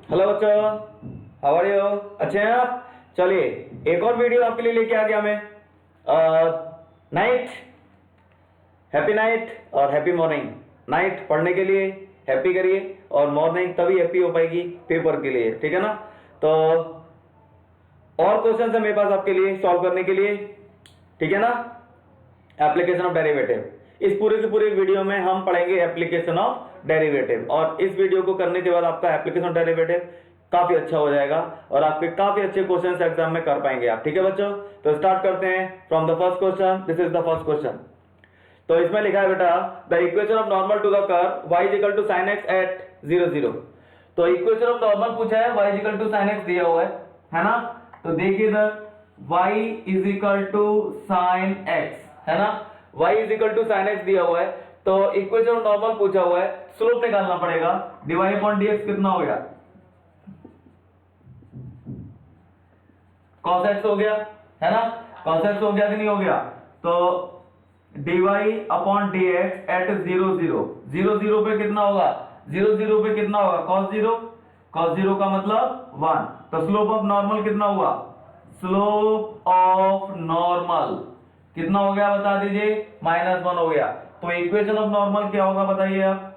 Hello बच्चों, how are you? अच्छे हैं आप? चलिए एक और वीडियो आपके लिए लेके आ गया मैं। नाइट, हैप्पी नाइट और हैप्पी मॉर्निंग। नाइट पढ़ने के लिए हैप्पी करिए और मॉर्निंग तभी हैप्पी हो पाएगी पेपर के लिए, ठीक है ना? तो और क्वेश्चन है मेरे पास आपके लिए सॉल्व करने के लिए, ठीक है ना? Application of derivative. इस पूरे की पूरी वीडियो में हम पढ़ेंगे एप्लीकेशन ऑफ डेरिवेटिव, और इस वीडियो को करने के बाद आपका एप्लीकेशन ऑफ डेरिवेटिव काफी अच्छा हो जाएगा और आपके काफी अच्छे क्वेश्चन एग्जाम में कर पाएंगे आप, ठीक है बच्चों? तो स्टार्ट करते हैं from the first question. This is the first question. तो इसमें लिखा है बेटा, the equation of normal to the curve y is equal to sin x at 0 0। तो इक्वेशन ऑफ नॉर्मल पूछा है, y is equal to sin x दिया हुआ है ना? तो देखिए इधर y is equal to sin x, है ना? y is equal to sin x दिया हुआ है, तो इक्वेशन ऑफ नॉर्मल पूछा हुआ है, स्लोप निकालना पड़ेगा। dy अपॉन dx कितना हो गया? cos x हो गया, है ना? cos x हो गया कि नहीं हो गया? तो dy अपॉन dx एट 0 0 0 0 पे कितना होगा? 0 0 पे कितना होगा? cos 0 का मतलब 1। तो स्लोप ऑफ नॉर्मल कितना हुआ? स्लोप ऑफ नॉर्मल कितना हो गया बता दीजिए? -1 हो गया। तो इक्वेशन ऑफ नॉर्मल क्या होगा बताइए आप?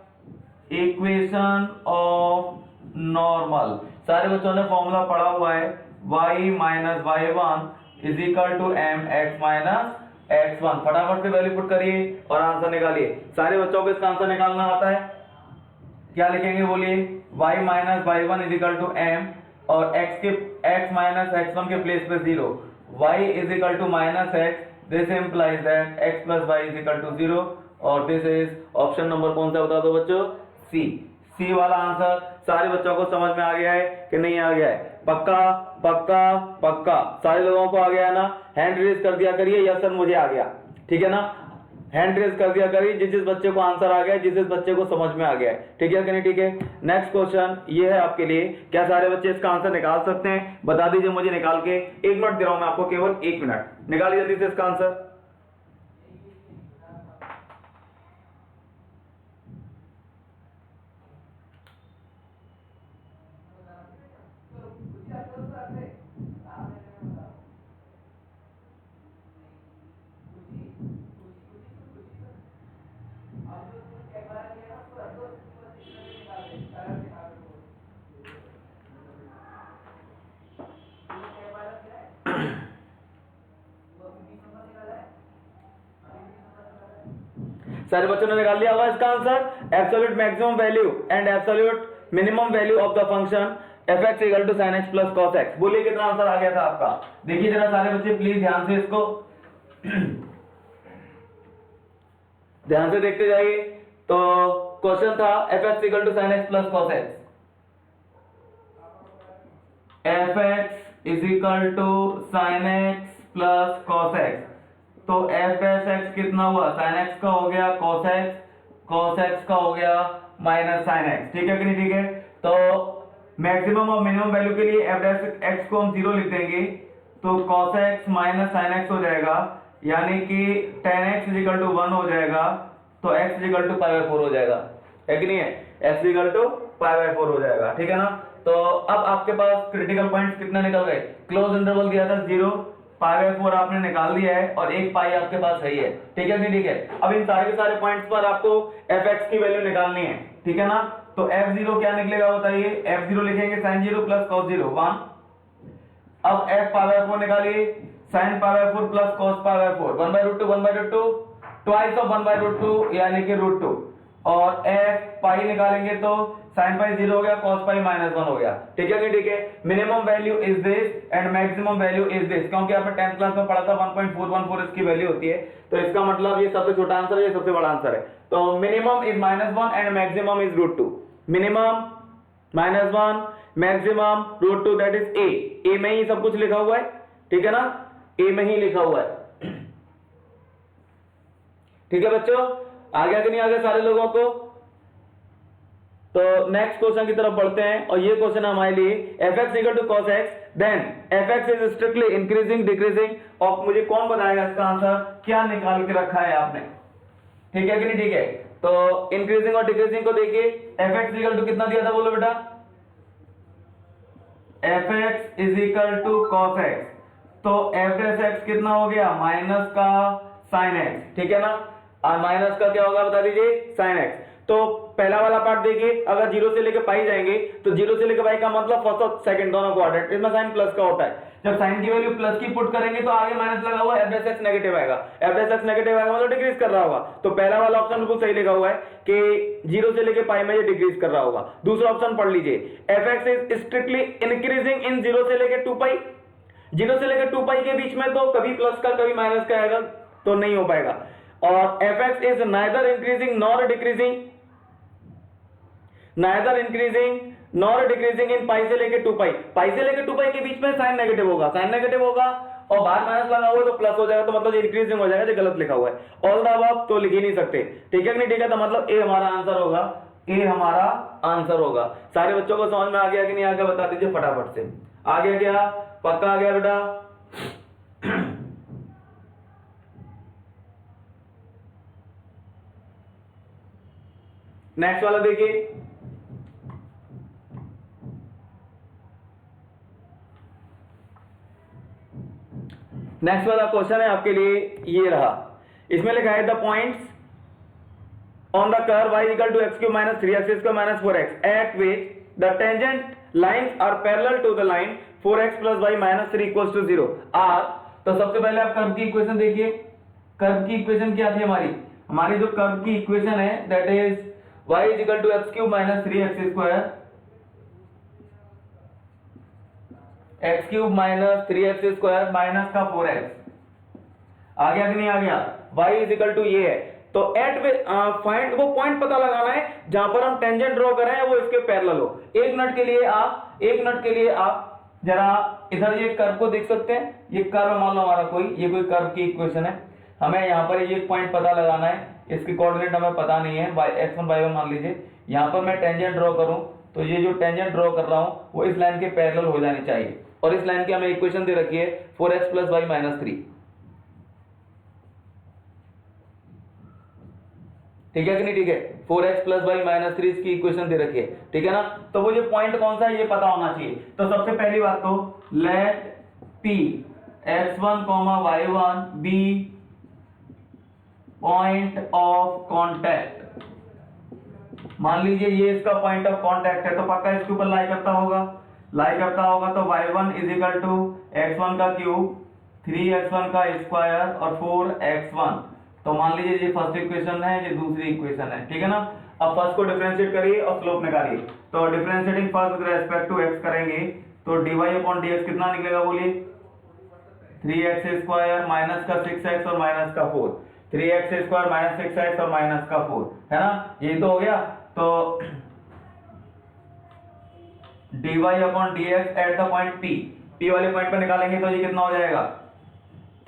इक्वेशन ऑफ नॉर्मल, सारे बच्चों ने फॉर्मूला पढ़ा हुआ है, y minus y1 is equal to M x minus x1। फटाफट से वैल्यू पुट करिए और आंसर निकालिए। सारे बच्चों को इसका आंसर निकालना आता है? क्या लिखेंगे बोलिए? y minus y1 is equal to M और x माइनस x1 के प्लेस पे 0, y is equal to minus x, this implies that x plus y is equal to 0, और दिस इज ऑप्शन नंबर कौन सा बता दो बच्चों? सी वाला आंसर। सारे बच्चों को समझ में आ गया है कि नहीं आ गया है? पक्का पक्का पक्का सारे लोगों को आ गया है ना? हैंड रेज कर दिया करिए, यस सर मुझे आ गया, ठीक है ना? हैंड रेज कर दिया करिए जिस जिस बच्चे को आंसर आ गया है, जिस जिस बच्चे को समझ में आ गया है, ठीक है कि नहीं? ठीक है, नेक्स्ट क्वेश्चन ये है आपके लिए। क्या सारे बच्चे इसका आंसर निकाल सकते हैं? बता दीजिए मुझे निकाल के। 1 मिनट दे रहा हूं मैं आपको, केवल 1 मिनट, निकालिए जल्दी से इसका आंसर। सारे बच्चों ने निकाल लिया होगा इसका answer? Absolute maximum value and absolute minimum value of the function fx equal to sin x plus cos x। बोलिए कितना आंसर आ गया था आपका? देखिए जरा सारे बच्चे प्लीज ध्यान से इसको ध्यान से देखते जाइए। तो क्वेश्चन था fx equal to sin x plus cos x, fx is equal to sin x plus cos x। तो f डैश x कितना हुआ? sin x का हो गया cos x का हो गया माइनस sin x, ठीक है कि नहीं? ठीक है, तो मैक्सिमम और मिनिमम वैल्यू के लिए f डैश x को हम 0 लिख देंगे, तो cos x minus sin x हो जाएगा, यानी कि tan x is equal to 1 हो जाएगा, तो x इज इक्वल टू π/4 हो जाएगा, है कि नहीं है? x इज इक्वल टू π/4 हो जाएगा, ठीक है ना? तो अब आपके पास क्रिटिकल पॉइंट्स कितने निकल गए? क्लोज इंटरवल दिया था 0, π/4 आपने निकाल दिया है और एक पाई आपके पास है ही है, ठीक है कि ठीक है? अब इन सारे के सारे पॉइंट्स पर आपको fx की वैल्यू निकालनी है, ठीक है ना? तो f0 क्या निकलेगा बताइए? f0 लिखेंगे sin 0 प्लस cos 0 1। अब f π/4 निकालिए, sin π/4 plus cos π/4 1/√2 1/√2 twice of 1/√2 यानी कि √2, और f पाई निकालेंगे तो sin पाई 0 हो गया, cos पाई -1 हो गया, ठीक है कि ठीक है? Minimum value is this and maximum value is this, क्योंकि आपने 10th क्लास में पढ़ा था 1.414 इसकी वैल्यू होती है, तो इसका मतलब ये सबसे छोटा आंसर है, ये सबसे बड़ा आंसर है। तो minimum is -1 and maximum is √2, minimum -1 maximum √2, that is ए में ही सब कुछ लिखा हुआ है, ठीक है ना? ए में ही लिखा हुआ है, ठीक है बच्चों? आ गया कि नहीं आ गया सारे लोगों को? तो नेक्स्ट क्वेश्चन की तरफ बढ़ते हैं, और ये क्वेश्चन हमारे लिए fx equal to cos x, then fx is strictly increasing decreasing, और मुझे कौन बताएगा इसका आंसर? क्या निकाल के रखा है आपने, ठीक है कि नहीं? ठीक है, तो इंक्रीजिंग और डिक्रीजिंग को देखिए, fx इक्वल टू कितना दिया था बोलो बेटा? F x is equal to cos x, तो एफ डैश एक्स कितना हो गया माइनस का साइन एक्स, ठीक है ना, और माइनस का क्या होगा बता दीजिए साइन एक्स। तो पहला वाला पार्ट देखिए, अगर जीरो से लेके पाई जाएंगे तो जीरो से लेके पाई का मतलब फर्स्ट और सेकंड दोनों क्वाड्रेंट, इसमें साइन प्लस का होता है। जब साइन की वैल्यू प्लस की पुट करेंगे तो आगे माइनस लगा हुआ, एफ डैश एक्स नेगेटिव आएगा, एफ डैश एक्स नेगेटिव आएगा मतलब डिक्रीज कर रहा होगा। तो पहला वाला ऑप्शन बिल्कुल सही लिखा हुआ है कि जीरो से लेके पाई में ये डिक्रीज कर रहा होगा। दूसरा ऑप्शन पढ़ लीजिए, F x is strictly increasing in zero से लेके 2 पाई, जीरो से लेकर 2 पाई के बीच में तो कभी प्लस का कभी माइनस का आएगा तो नहीं हो पाएगा। और f x is neither increasing nor decreasing, neither increasing nor decreasing in pi से लेकर 2 पाई, पाई से लेकर 2 पाई के बीच में साइन नेगेटिव होगा, साइन नेगेटिव होगा और बाहर माइनस लगा हुआ तो प्लस हो जाएगा, तो मतलब ये इंक्रीजिंग हो जाएगा, जो गलत लिखा हुआ है। ऑल द अबव तो लिख ही नहीं सकते, ठीक है कि नहीं, ठीक है, तो मतलब ए हमारा आंसर होगा, ए हमारा आंसर होगा। सारे बच्चों को समझ में आ गया कि नहीं आ गया बता दीजिए फटाफट से। आ गया क्या, पक्का आ गया बेटा? नेक्स्ट वाला देखिए, नेक्स्ट वाला क्वेश्चन है आपके लिए ये रहा, इसमें लिखा है the points on the curve y equal to x cube minus 3x square minus 4x at which the tangent lines are parallel to the line 4x plus y minus 3 equals to 0 are. तो सबसे पहले आप curve की equation देखिए, curve की equation क्या थी हमारी, हमारी जो कर्व की इक्वेशन है that is y is equal to x cube minus 3x square, x cube minus 3x square minus का 4x। आ गया कि नहीं आ गया? y इज इक्वल टू ये है, तो एट फाइंड वो पॉइंट पता लगाना है जहां पर हम टेंजेंट ड्रॉ कर रहे हैं वो इसके पैरेलल हो। एक मिनट के लिए आप जरा इधर ये कर्व को देख सकते हैं, ये कर्व मान लो हमारा कोई, ये कोई कर्व की इक्वेशन है, हमें यहाँ पर ये पॉइंट पता लगाना है, इसकी कोऑर्डिनेट हमें पता नहीं है, x1 y1 मान लीजिए, यहाँ पर मैं टेंजेंट ड्रॉ करूं तो ये जो टेंजेंट ड्रॉ कर रहा हूं वो इस लाइन के पैरेलल हो जानी चाहिए, और इस लाइन की हमें इक्वेशन दे रखी है 4x प्लस वाई माइनस 3, ठीक है कि नहीं, ठीक है, 4x प्लस वाई माइनस 3 इसकी इक्वेशन दे रखी है, ठीक है ना। तो वो जो पॉइंट कौन सा है ये पता होना चाहिए। तो सबसे पहली बात तो let p x1 y1 be point of contact, मान लीजिए ये इसका पॉइंट ऑफ कांटेक्ट है तो पक्का इसके ऊपर लाई करता होगा, तो y1 is equal to x1 का क्यूब 3x1 का स्क्वायर और 4x1। तो मान लीजिए ये फर्स्ट इक्वेशन है, ये दूसरी इक्वेशन है, ठीक है ना। अब फर्स्ट को डिफरेंशिएट करिए और स्लोप निकालिए, तो differentiating first with respect to x करेंगे तो dy अपॉन dx कितना निकलेगा बोलिए, 3x स्क्वायर माइनस का 6x और माइनस का 4, 3x स्क्वायर माइनस 6x और माइनस का 4, है ना, ये तो हो गया। तो dy upon dx at the point p वाले पॉइंट पर निकालेंगे तो ये कितना हो जाएगा,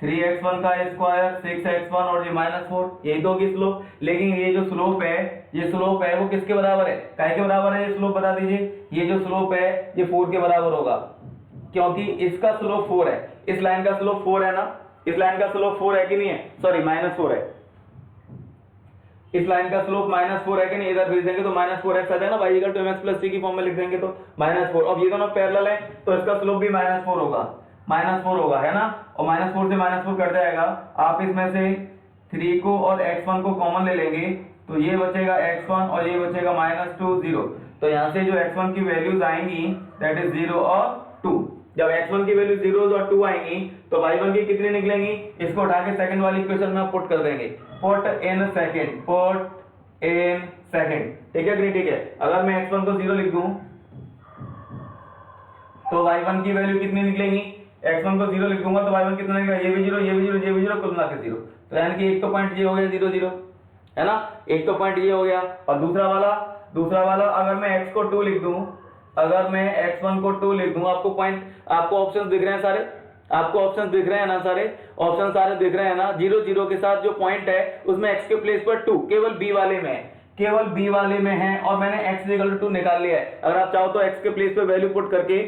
3x1 का स्क्वायर 6x1 और ये माइनस 4, यही तो होगी स्लोप। लेकिन ये जो स्लोप है, ये स्लोप है वो किसके बराबर है, काय के बराबर है ये स्लोप बता दीजिए। ये जो स्लोप है ये 4 के बराबर होगा, क्योंकि इसका स्लोप 4 है, इस लाइन का स्लोप 4 है ना, इस लाइन का स्लोप 4 है कि नहीं है, सॉरी माइनस 4 है, इस लाइन का स्लोप माइनस 4 है कि नहीं, इधर भेज देंगे तो माइनस 4x आ जाएगा ना, y equal to mx plus c की फॉर्म में लिख देंगे तो माइनस 4। अब ये दोनों पैरेलल है तो इसका स्लोप भी माइनस 4 होगा, है ना, और माइनस 4 से माइनस 4 कट जाएगा। आप इसमें से 3 को और x1 को कॉमन ले लेंगे तो ये बचेगा x1 और ये बचेगा माइनस 2 0। तो यहाँ से जो x1 की वैल्यूज आएंगी दैट इज 0 और 2। जब x1 की वैल्यू 0 और 2 आएंगी तो y1 की कितनी निकलेंगी, इसको उठा के सेकंड वाली इक्वेशन में पुट कर देंगे, पुट इन सेकंड, ठीक है कि नहीं, ठीक है। अगर मैं x1 को 0 लिख दूं तो y1 की वैल्यू कितनी निकलेगी, x1 को 0 लिख दूंगा तो y1 कितना निकलेगा, ये भी 0, ये भी 0, ये भी 0, कुल मिला के 0। तो यानी कि एक तो पॉइंट ये हो गया 0 0, है ना, एक तो पॉइंट ये हो गया। और दूसरा वाला अगर मैं x को 2 लिख दूं, अगर मैं x1 को 2 लिख दूं, आपको पॉइंट, आपको ऑप्शंस दिख रहे हैं सारे, आपको ऑप्शंस दिख रहे हैं ना, सारे ऑप्शन सारे दिख रहे हैं ना। 0 0 के साथ जो पॉइंट है उसमें x के प्लेस पर 2 केवल b वाले में है, केवल b वाले में है, और मैंने x इक्वल टू 2 निकाल लिया है। अगर आप चाहो तो x के प्लेस पे वैल्यू पुट करके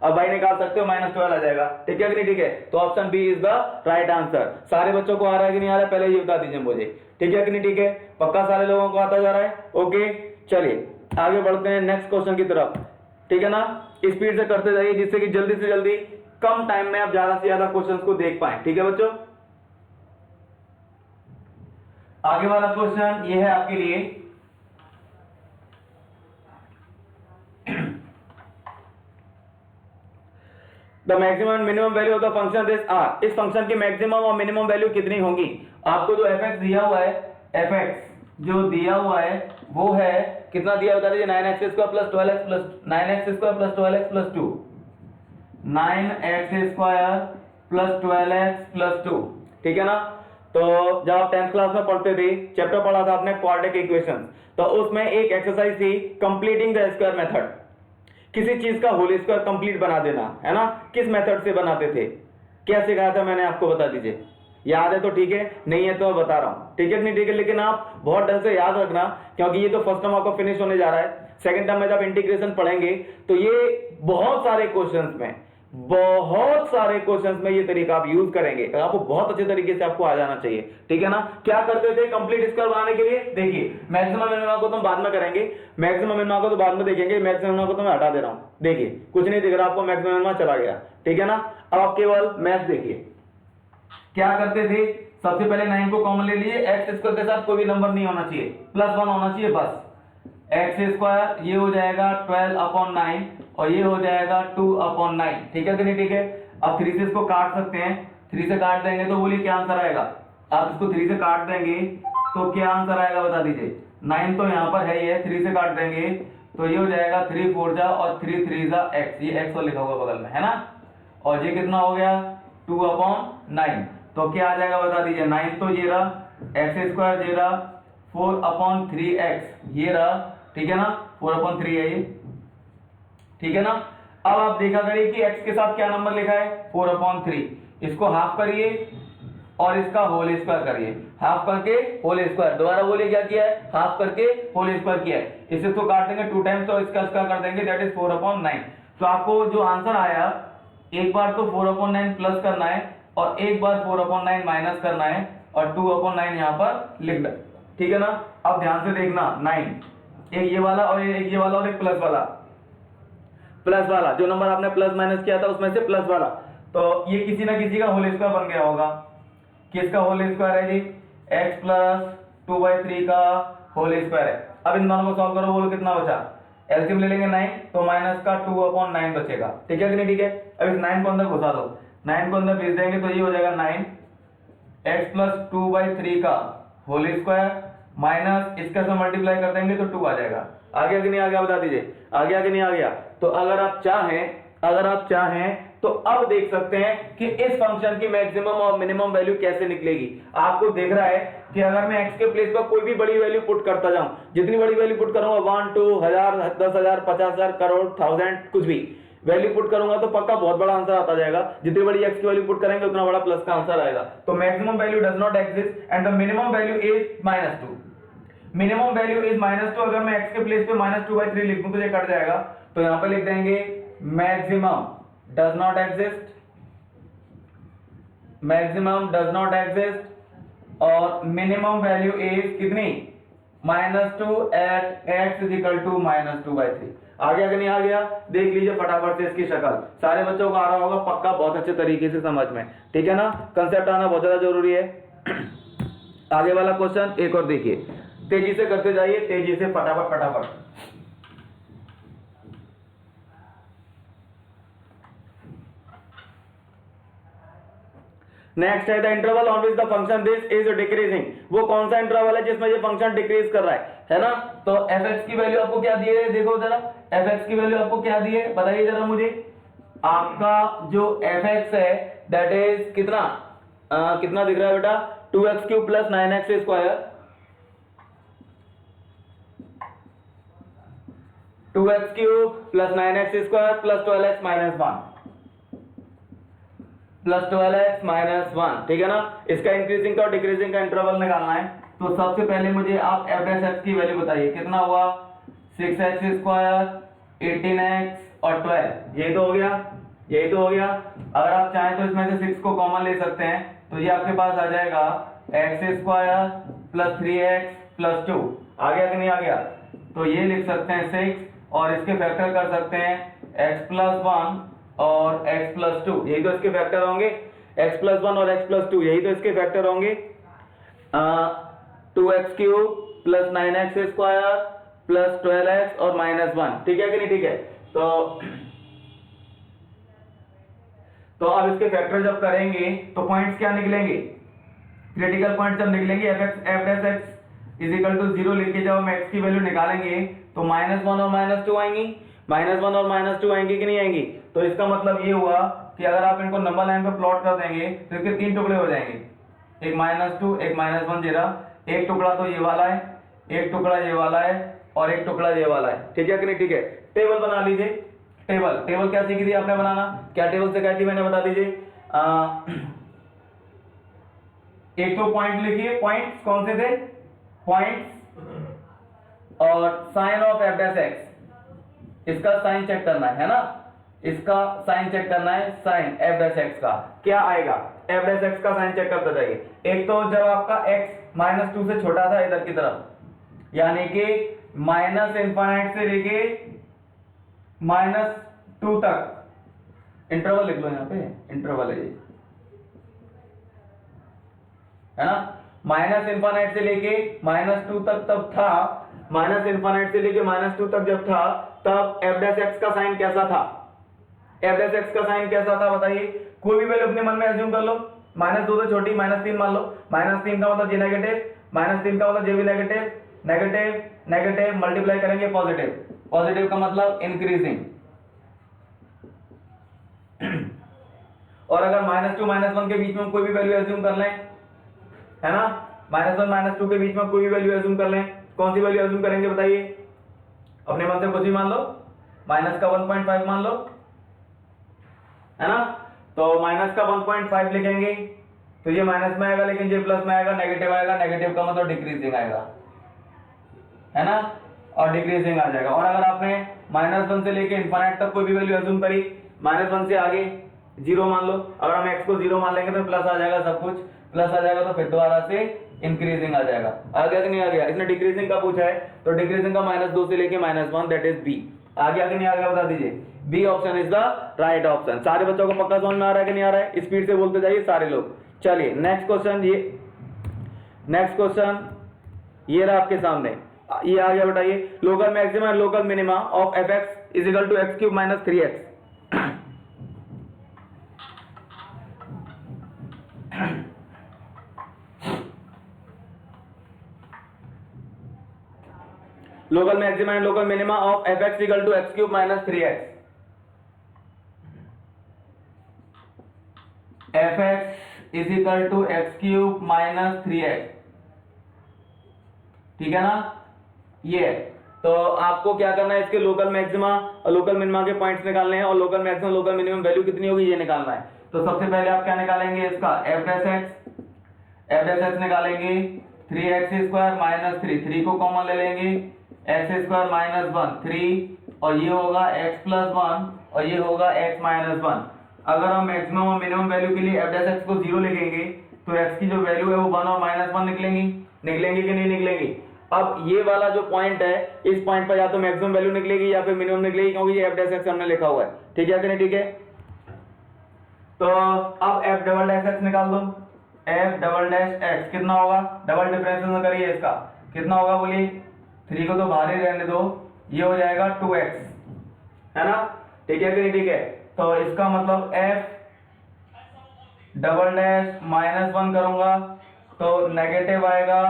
अब y निकाल सकते हो, माइनस 12 आ जाएगा, ठीक है कि नहीं, ठीक है। तो option B is the right answer. सारे बच्चों को आ रहा है कि नहीं आ रहा है, पहले ये बता दीजिए मुझे, ठीक है कि नहीं, ठीक है, पक्का सारे लोगों को आता जा रहा है, ओके। चलिए आगे बढ़ते हैं नेक्स्ट क्वेश्चन की तरफ। ठीक है ना, स्पीड से करते जाइए जिससे कि जल्दी से जल्दी कम टाइम में आप ज्यादा से ज्यादा क्वेश्चंस को देख पाए। ठीक है बच्चों, आगे वाला क्वेश्चन ये है आपके लिए, the maximum and minimum value of the function this are, इस फंक्शन की मैक्सिमम और मिनिमम वैल्यू कितनी होंगी। आपको जो fx दिया हुआ है, fx जो दिया हुआ है वो है कितना दिया बता दीजिए, 9x square plus 12x plus 9x square plus 12x plus 2, 9x square plus 12x plus 2। ठीक है ना, तो जब आप 10th क्लास में पढ़ते थे, चैप्टर पढ़ा था आपने क्वाड्रेटिक इक्वेशन, तो उसमें एक एक्सरसाइज थी कंप्लीटिंग द स्क्वायर मेथड, किसी चीज का होल स्क्वायर कंप्लीट बना देना, है ना। किस मेथड से बनाते थे, क्या सिखाया था मैंने आपको, बता दीजिए। याद है तो ठीक है, नहीं है तो मैं बता रहा हूं, ठीक है नहीं ठीक है, लेकिन आप बहुत ढंग से याद रखना, क्योंकि ये तो फर्स्ट टर्म आपका फिनिश होने जा रहा है। सेकंड टर्म में जब इंटीग्रेशन पढ़ेंगे तो ये बहुत सारे क्वेश्चंस में ये तरीका आप यूज करेंगे, तो आपको बहुत अच्छे तरीके से आपको आ जाना चाहिए। ठीक है ना, क्या करते थे कंप्लीट स्क्वायर बनाने के लिए, देखिए मैक्सिमम मिनिमम को तुम बाद में करेंगे, मैक्सिमम मिनिमम को तो बाद में देखेंगे, मैक्सिमम मिनिमम को तो मैं हटा दे रहा हूं। देखिए कुछ नहीं दिख रहा आपको, मैक्सिमम मिनिमम चला गया। ठीक है ना, अब आप केवल मैथ देखिए क्या करते थे। सबसे पहले 9 को कॉमन ले लिए, एक्स स्क्वायर के साथ कोई भी नंबर नहीं होना चाहिए, +1 होना चाहिए बस। एक्स स्क्वायर ये हो जाएगा 12/9 और ये हो जाएगा 2/9। ठीक है कि नहीं ठीक है। अब 3 से इसको काट सकते हैं, 3 से काट देंगे तो बोलिए क्या आंसर आएगा। आप इसको 3 से काट देंगे तो क्या आंसर आएगा बता दीजिए। 9 तो यहाँ पर है, ये 3 से काट देंगे तो ये हो जाएगा 3 4 जा और 3 3 जा x, ये x और लिखा होगा बगल में, है ना। और ये कितना हो गया 2/9, तो क्या आ जाएगा बता दीजिए। 9 तो ये रहा, एक्स स्क्वायर ये रहा, 4/3x ये रहा। ठीक है ना, 4/3 है ये। ठीक है ना, अब आप देखा करिए कि x के साथ क्या नंबर लिखा है 4/3, इसको हाफ करिए और इसका होल स्क्वायर करिए, हाफ करके होल स्क्वायर, दोबारा बोलिए क्या किया है, हाफ करके होल स्क्वायर किया है। इसे तो काट देंगे 2 टाइम्स तो इसका स्क्वायर कर देंगे, दैट इज 4/9। तो आपको जो आंसर आया, एक बार तो 4/9 प्लस करना है और एक बार 4/9 माइनस करना है और 2/9 यहां पर लिख दे। ठीक है ना, अब ध्यान से देखना, 9 एक ये वाला और एक ये वाला और एक प्लस वाला जो नंबर आपने प्लस माइनस किया था उसमें से प्लस वाला, तो ये किसी ना किसी का होल स्क्वायर बन गया होगा। किसका होल स्क्वायर है जी, x प्लस 2/3 का होल स्क्वायर है। अब इन दोनों को सॉल्व करो, बोलो कितना बचा, एलसीएम ले लेंगे 9 तो माइनस का 2/9 बचेगा। ठीक है कि नहीं ठीक है। अब इस 9 को अंदर घुसा दो, 9 को अंदर भेज देंगे तो ये हो जाएगा 9x प्लस 2/3 का होल स्क्वायर माइनस इसका से मल्टीप्लाई कर देंगे तो 2 आ जाएगा। आ गया कि नहीं आ गया बता दीजिए, आ गया कि नहीं आ गया। तो अगर आप चाहें तो अब देख सकते हैं कि इस फंक्शन की मैक्सिमम और मिनिमम वैल्यू कैसे निकलेगी। आपको देख रहा है कि अगर मैं x के प्लेस पर कोई भी बड़ी वैल्यू पुट करता जाऊं, जितनी बड़ी वैल्यू पुट करूंगा 1 2 1000 10,000 50,000 करोड़ 1000 कुछ भी वैल्यू पुट करूंगा तो पक्का बहुत बड़ा आंसर आता जाएगा। जितनी बड़ी x की वैल्यू पुट करेंगे उतना बड़ा प्लस का आंसर आएगा। तो maximum value does not exist and the minimum value is -2। Minimum value is -2। अगर मैं x के प्लेस पे -2/3 लिख दूं तो ये कट जाएगा, तो यहां पे लिख देंगे maximum does not exist, maximum does not exist और मिनिमम वैल्यू इज कितनी -2 एट x = -2/3। आ गया कि नहीं आ गया, देख लीजिए फटाफट से इसकी शक्ल। सारे बच्चों को आ रहा होगा पक्का बहुत अच्छे तरीके से समझ में। ठीक है ना, कंसेप्ट आना बहुत ज्यादा जरूरी है। आगे वाला क्वेश्चन एक और देखिए, तेजी से करते जाइए, तेजी से फटाफट। नेक्स्ट है the interval on which the function this is decreasing. वो कौन सा इंटरवल है जिसमें ये फंक्शन डिक्रीज कर रहा है ना। तो fx की वैल्यू आपको क्या दी है, देखो जरा fx की वैल्यू आपको क्या दी है बताइए जरा मुझे। आपका जो fx है दैट इज कितना कितना दिख रहा है बेटा, 2x³ plus 9x square, 2x³ plus 9x square plus 12x minus 1 plus 12x minus 1। ठीक है ना, इसका इंक्रीजिंग का और डिक्रीजिंग का इंटरवल निकालना है। तो सबसे पहले मुझे आप f' की वैल्यू बताइए, कितना हुआ 6x स्क्वायर 18x और 12, यही तो हो गया, यही तो हो गया। अगर आप चाहें तो इसमें से 6 को कॉमन ले सकते हैं, तो ये आपके पास आ जाएगा x square plus 3x plus 2। आ गया कि नहीं आ गया, तो ये लिख सकते हैं 6 और इसके फैक्टर कर सकते हैं x+1 और x+2, यही तो इसके फैक्टर होंगे। x+1 और x+2 यही तो इसके फैक्टर होंगे। 2x³ + 9x² + 12x और -1, ठीक है कि नहीं? ठीक है। तो अब इसके फैक्टर जब करेंगे तो पॉइंट्स क्या निकलेंगे? क्रिटिकल पॉइंट जब निकलेंगे f(x) = 0 लेके जब हम x की वैल्यू निकालेंगे तो -1 और -2 आएंगी, -1 और -2 आएंगी कि नहीं आएंगी? तो इसका मतलब ये हुआ कि अगर आप इनको नंबर लाइन पे प्लॉट कर देंगे तो इसके 3 टुकड़े हो जाएंगे, एक -2 एक -1 जरा, एक टुकड़ा तो ये वाला है, एक टुकड़ा ये वाला है और एक टुकड़ा ये वाला है, ठीक है कि नहीं? ठीक है। टेबल बना लीजिए। टेबल क्या सीखी थी आपने बनाना? क्या टेबल सिखाई थी मैंने, बता दीजिए। एक तो पॉइंट लिखिए, पॉइंट्स कौन से थे? पॉइंट्स और साइन ऑफ f'(x), इसका साइन चेक करना है ना, इसका साइन चेक करना है, साइन f'(x) का क्या आएगा? f'(x) का साइन चेक करते जाइए। एक तो जब आपका x -2 से छोटा था इधर की तरफ, यानी कि -∞ से लेके -2 तक, इंटरवल लिख लो यहां पे, इंटरवल है ये, है ना? -∞ से लेके -2 तक तब था, -∞ से लेके -2 तक जब था तब f'(x) का साइन कैसा था? f'(x) का साइन कैसा था बताइए? कोई भी वैल्यू अपने मन में अज्यूम कर लो, -2 से छोटी, -3 मान लो। -3 का मतलब ये नेगेटिव, -3 का मतलब ये भी नेगेटिव, नेगेटिव नेगेटिव मल्टीप्लाई करेंगे पॉजिटिव, पॉजिटिव का मतलब इंक्रीजिंग। और अगर -2 -1 के बीच में कोई भी वैल्यू अज्यूम कर लें, है ना, -1 -2 के बीच में कोई भी वैल्यू अज्यूम कर लें, कौन सी वैल्यू अज्यूम करेंगे बताइए? अपने मन से कुछ भी मान लो, माइनस का 1.5 मान लो, है ना? तो माइनस का 1.5 लिखेंगे तो ये माइनस में आएगा, लेकिन ये प्लस में आएगा, नेगेटिव आएगा, नेगेटिव का मतलब डिक्रीजिंग आएगा, है ना, और डिक्रीजिंग आ जाएगा। और अगर आपने -1 से लेके इनफाइनाइट तक कोई भी वैल्यू अज्यूम करी, -1 से आगे 0 मान लो, अगर हम x को 0 मान लेंगे तो प्लस आ जाएगा, सब कुछ प्लस आ जाएगा, तो फिर दोबारा से इंक्रीजिंग आ जाएगा। आ गया कि नहीं आ गया? इसने डिक्रीजिंग का पूछा है तो डिक्रीजिंग का -2 से लेके -1, दैट इज बी। आ गया कि नहीं आ गया बता दीजिए? B option is the right option. सारे बच्चों को पक्का समझ में आ रहा है कि नहीं आ रहा है? स्पीड से बोलते जाइए सारे लोग। चलिए नेक्स्ट क्वेश्चन, नेक्स्ट क्वेश्चन ये रहा आपके सामने, ये आ गया, बताइए। Local maxima and local minima of f(x) = x³ - 3x। Local maxima and local minima of f(x) = x³ - 3x। f(x) = x³ - 3x, ठीक है ना? ये तो आपको क्या करना है, इसके लोकल मैक्सिमा और लोकल मिनिमा के पॉइंट्स निकालने हैं और local maximum local minimum value कितनी होगी ये निकालना है। तो सबसे पहले आप क्या निकालेंगे? इसका f'(x) निकालेंगे, 3x² - 3, 3 को कॉमन ले लेंगे, x² - 1 3, और ये होगा x+1 और ये होगा x-1। अगर हम मैक्सिमम और मिनिमम वैल्यू के लिए f'(x) को 0 लिखेंगे तो x की जो वैल्यू है वो 1 और -1 निकलेंगी कि नहीं निकलेंगी? अब ये वाला जो पॉइंट है, इस पॉइंट पर या तो मैक्सिमम वैल्यू निकलेगी या फिर मिनिमम निकलेगी, क्योंकि ये f'(x) हमने लिखा हुआ है, ठीक है कि नहीं? ठीक है। तो अब f'(x) निकाल दो। f'(x) कितना होगा? डबल डिफरेंशिएशन करिए, इसका कितना होगा बोलिए? 3 को तो बाहर ही रहने दो, ये हो जाएगा 2x, है ना? ठीक है कि नहीं? ठीक है। तो इसका मतलब f'(-1) करूंगा तो नेगेटिव आएगा,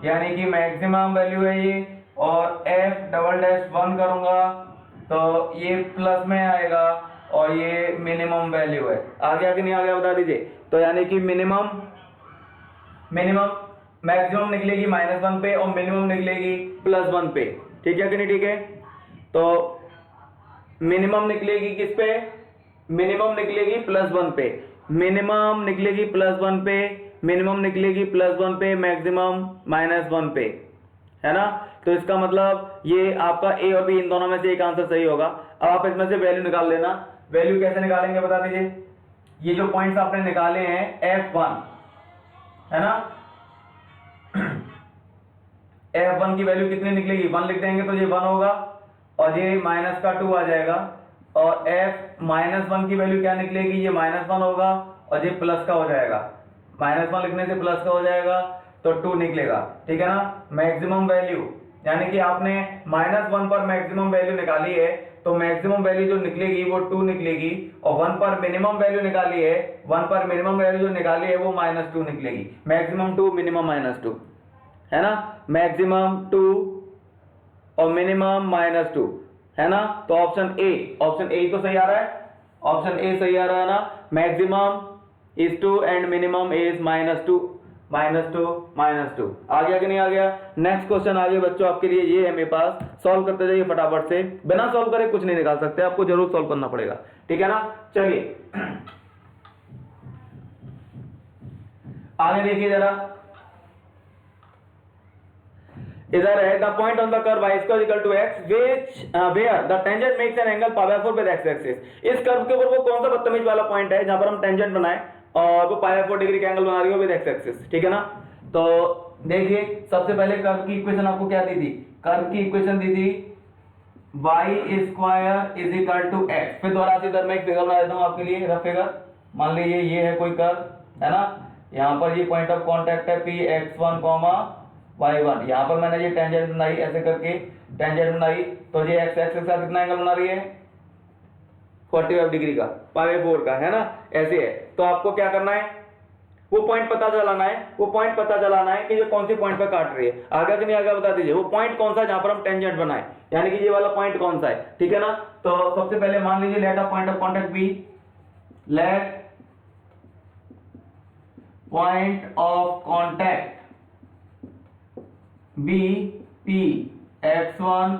यानी कि मैक्सिमम वैल्यू है ये, और f'(1) करूंगा तो ये प्लस में आएगा और ये मिनिमम वैल्यू है। आ गया कि नहीं आ गया बता दीजिए? तो यानी कि मिनिमम मैक्सिमम निकलेगी -1 पे और मिनिमम निकलेगी +1 पे, ठीक है कि नहीं? ठीक है। तो मिनिमम निकलेगी किस पे? मिनिमम निकलेगी +1 पे, मिनिमम निकलेगी +1 पे, मिनिमम निकलेगी +1 पे, मैक्सिमम -1 पे, है ना? तो इसका मतलब ये आपका ए और बी इन दोनों में से एक आंसर सही होगा। अब आप इसमें से वैल्यू निकाल लेना। वैल्यू कैसे निकालेंगे बता दीजिए? ये जो पॉइंट्स आपने निकाले हैं f1, है ना, f1 की वैल्यू कितनी निकलेगी? 1 लिख देंगे तो ये 1 होगा, और ये माइनस का 2 आ जाएगा, और f -1 की वैल्यू क्या निकलेगी, ये -1 होगा और ये प्लस का हो जाएगा, -1 लिखने से प्लस का हो जाएगा तो 2 निकलेगा, ठीक है ना। मैक्सिमम वैल्यू यानी कि आपने -1 पर मैक्सिमम वैल्यू निकाली है तो मैक्सिमम वैल्यू जो निकलेगी वो 2 निकलेगी, और 1 पर मिनिमम वैल्यू निकाली है, 1 पर मिनिमम वैल्यू जो निकाली है वो -2 निकलेगी। मैक्सिमम 2 मिनिमम -2 है ना, मैक्सिमम 2 और मिनिमम -2 है ना। तो ऑप्शन ए तो सही आ रहा है, ऑप्शन ए सही आ रहा है ना। Maximum is 2 and minimum is -2 -2 आ गया कि नहीं आ गया। नेक्स्ट क्वेश्चन आगे बच्चों आपके लिए ये है मेरे पास, सॉल्व करते जाइए फटाफट से, बिना सॉल्व करे कुछ नहीं निकाल सकते, आपको जरूर सॉल्व करना पड़ेगा, ठीक है ना। चलिए आगे देखिए जरा, इधर है the point on the curve y square equal to x which where the tangent makes an angle π/4 with x axis. इस कर्व के ऊपर वो कौन सा बदतमीज वाला पॉइंट है जहां पर हम टेंजेंट बनाए और वो π/4 डिग्री का एंगल बना रही हो विद x एक्सिस, ठीक है ना। तो देखिए सबसे पहले कर्व की इक्वेशन आपको क्या दी थी, कर्व की इक्वेशन दी थी y square is equal to x। फिर दोबारा से इधर मैं एक फिगर बना देता हूं आपके लिए, रफ फिगर। मान लीजिए ये है कोई कर्व है ना, यहां पर ये पॉइंट ऑफ कांटेक्ट है Px1, y1, यहां पर मैंने ये टेंजेंट बनाई, ऐसे करके टेंजेंट बनाई, तो ये x एक्सिस का कितना एंगल बना रही है 45 डिग्री का, π/4 का, है ना, ऐसे है। तो आपको क्या करना है, वो पॉइंट पता चलाना है, वो पॉइंट पता चलाना है कि ये कौन सी पॉइंट पर काट रही है। आगे कि नहीं आगे बता दीजिए, वो पॉइंट कौन सा है जहां पर हम टेंजेंट बनाए, यानी कि ये वाला पॉइंट कौन सा है, ठीक है ना। तो सबसे पहले मान लीजिए let a point of contact be, let point of contact be P x1,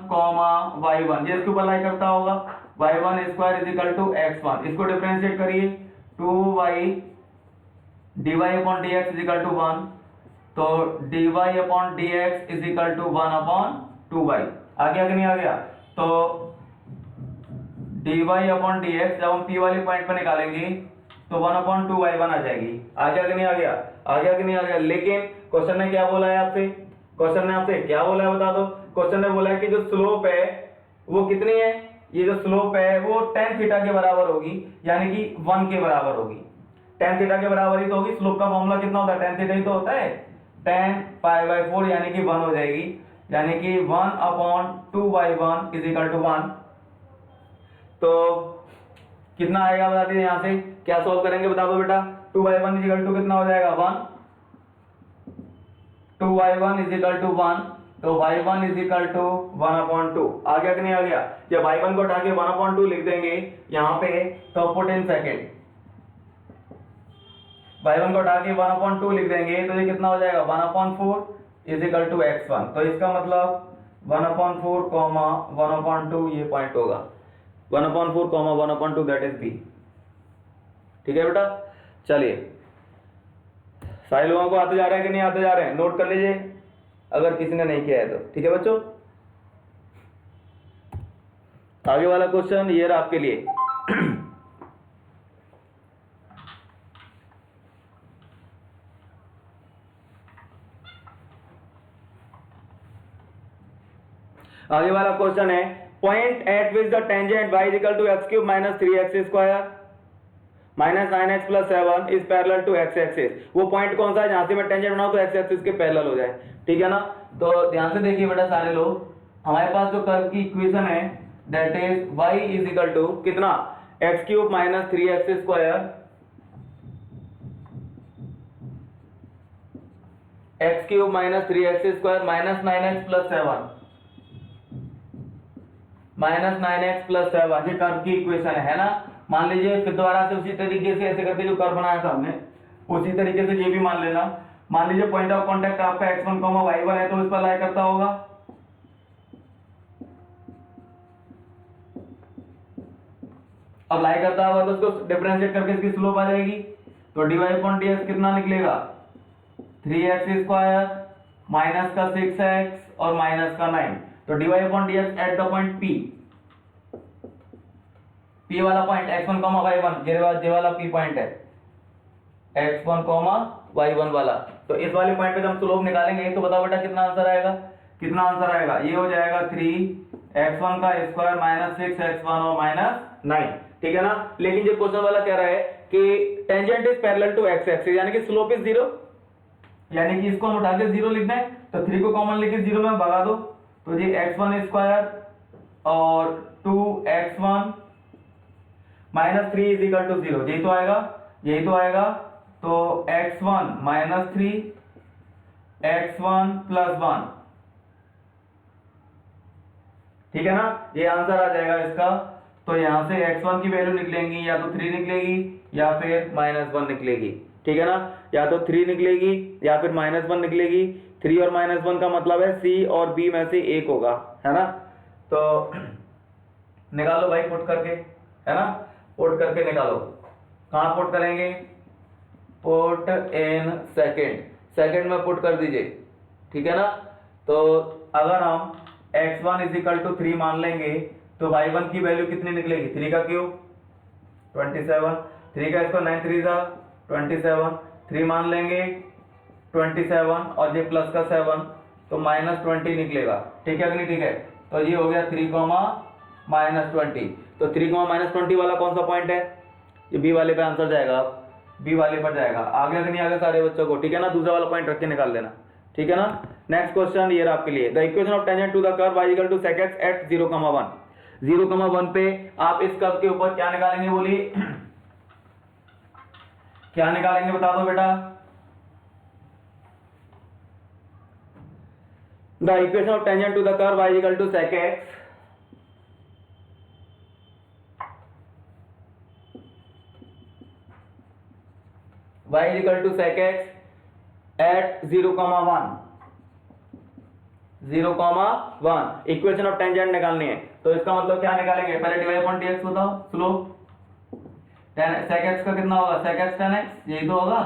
y1, ये इसके ऊपर लाई करता होगा, y1 square is equal to x1, इसको डिफरेंशिएट करिए 2y dy upon dx is equal to 1, तो dy upon dx is equal to 1 upon 2y। आ गया कि नहीं आ गया। तो dy अपॉन dx जब हम p वाले पॉइंट पर निकालेंगे तो 1 अपॉन 2y1 आ जाएगी। आ गया कि नहीं आ गया, आ गया कि नहीं आ गया। लेकिन क्वेश्चन ने क्या बोला है आपसे, क्वेश्चन ने आपसे क्या बोला है बता दो। क्वेश्चन ने बोला है कि जो स्लोप है वो कितनी है, ये जो स्लोप है वो tan थीटा के बराबर होगी, यानी कि 1 के बराबर होगी। tan थीटा के बराबर ही तो होगी, स्लोप का फॉर्मूला कितना होता है, tan थीटा ही तो होता है, tan π/4 यानी कि 1 हो जाएगी, यानी कि 1 upon 2y1 is equal to 1। तो कितना आएगा बता दीजिए, यहां से क्या सॉल्व करेंगे बता दो बेटा। 2y1 इज इक्वल टू कितना हो जाएगा 1, 2y1 इज इक्वल टू 1, तो y1 is equal to 1 upon 2। आ गया कि नहीं आ गया। जब y1 को उठा के 1 अपॉन 2 लिख देंगे यहां पे, तो पुट इन सेकेंड, y1 को उठा के 1 अपॉन 2 लिख देंगे तो ये कितना हो जाएगा 1 upon 4 is equal to x1। तो इसका मतलब 1 अपॉन 4 1 अपॉन 2 ये पॉइंट होगा, 1 upon 4 1 upon 2 that is B, ठीक है बेटा। चलिए सारे लोगों को आते जा रहे हैं कि नहीं आते जा रहे हैं, नोट कर लीजिए अगर किसी ने नहीं किया है तो, ठीक है बच्चों। आगे वाला क्वेश्चन ये रहा आपके लिए आगे वाला क्वेश्चन है point at which the tangent y equal to x cube minus 3x square minus 9x plus 7 is parallel to x axis. वो पॉइंट कौन सा है जहां से मैं टेंजेंट बनाऊं तो x एक्सिस के पैरेलल हो जाए, ठीक है ना। तो ध्यान से देखिए बेटा सारे लोग, हमारे पास जो कर्व की इक्वेशन है that is y is equal to कितना, x cube minus 3x square, x cube minus 3x square minus 9x plus 7, minus 9x plus 7, ये कर्व की इक्वेशन है ना। मान लीजिए फिर दोबारा से उसी तरीके से ऐसे करके जो कर्व बनाया था हमने उसी तरीके से ये भी मान लेना। मान लीजिए पॉइंट ऑफ कांटेक्ट आपका x1, y1 है तो इस पर लाई करता होगा, अब लाई करता होगा तो उसको डिफरेंशिएट करके इसकी स्लोप आ जाएगी, तो dy अपॉन dx कितना निकलेगा 3x स्क्वायर माइनस का 6x और माइनस का 9, तो dy upon dx at the point P वाला पॉइंट x1, y1, ये वाला P पॉइंट है x1, y1 वाला। तो इस वाले पॉइंट पे जब हम स्लोप निकालेंगे तो बताओ बेटा कितना आंसर आएगा, कितना आंसर आएगा, ये हो जाएगा 3 x1 का स्क्वायर माइनस 6x1 और माइनस 9, ठीक है ना। लेकिन जो क्वेश्चन वाला कह रहा है कि tangent is parallel to x axis, यानी कि स्लोप इज 0, यानी कि इसको हम उठा के 0 लिख दें, तो 3 को कॉमन लेके 0 में भगा दो, तो ये x1 स्क्वायर और 2x1 minus 3 is equal to 0, यही तो आएगा, यही तो आएगा। तो x1 माइनस 3 x1 प्लस 1, ठीक है ना, ये आंसर आ जाएगा इसका। तो यहां से x1 की वैल्यू निकलेंगी, या तो 3 निकलेगी या फिर -1 निकलेगी, ठीक है ना, या तो 3 निकलेगी या फिर -1 निकलेगी। 3 और -1 का मतलब है C और B में से एक होगा, है ना। तो निकालो भाई पुट करके, है ना, पुट करके निकालो। कहां पुट करेंगे? पुट इन सेकेंड में पुट कर दीजिए, ठीक है ना। तो अगर हम x1 इज इक्वल टू 3 मान लेंगे तो y1 की वैल्यू कितनी निकलेगी? 3 का क्यूब 27, 3 का स्क्वायर 9 3 27, 3 मान लेंगे 27 और ये प्लस का 7, तो -20 निकलेगा, ठीक है कि नहीं? ठीक है, तो ये हो गया 3, -20। तो 3, -20 वाला कौन सा पॉइंट है? ये बी वाले पे आंसर जाएगा, बी वाले पर जाएगा। आगे कि नहीं आगे सारे बच्चों को, ठीक है ना, दूसरा वाला पॉइंट रख के निकाल देना, ठीक है ना। नेक्स्ट क्वेश्चन ये रहा आपके लिए, the equation of tangent to the curve y equal to sec x at 0,1। 0,1 पे आप इस कर्व के ऊपर क्या निकालेंगे? बोलिए क्या निकालेंगे, बता दो बेटा। The equation of tangent to the curve y equal to sec x y equal to sec x at 0,1 equation of tangent निकालनी है, तो इसका मतलब क्या निकालेंगे? पहले dy अपॉन dx बताओ, स्लोप sec x का कितना होगा? sec x tan x, यही तो होगा।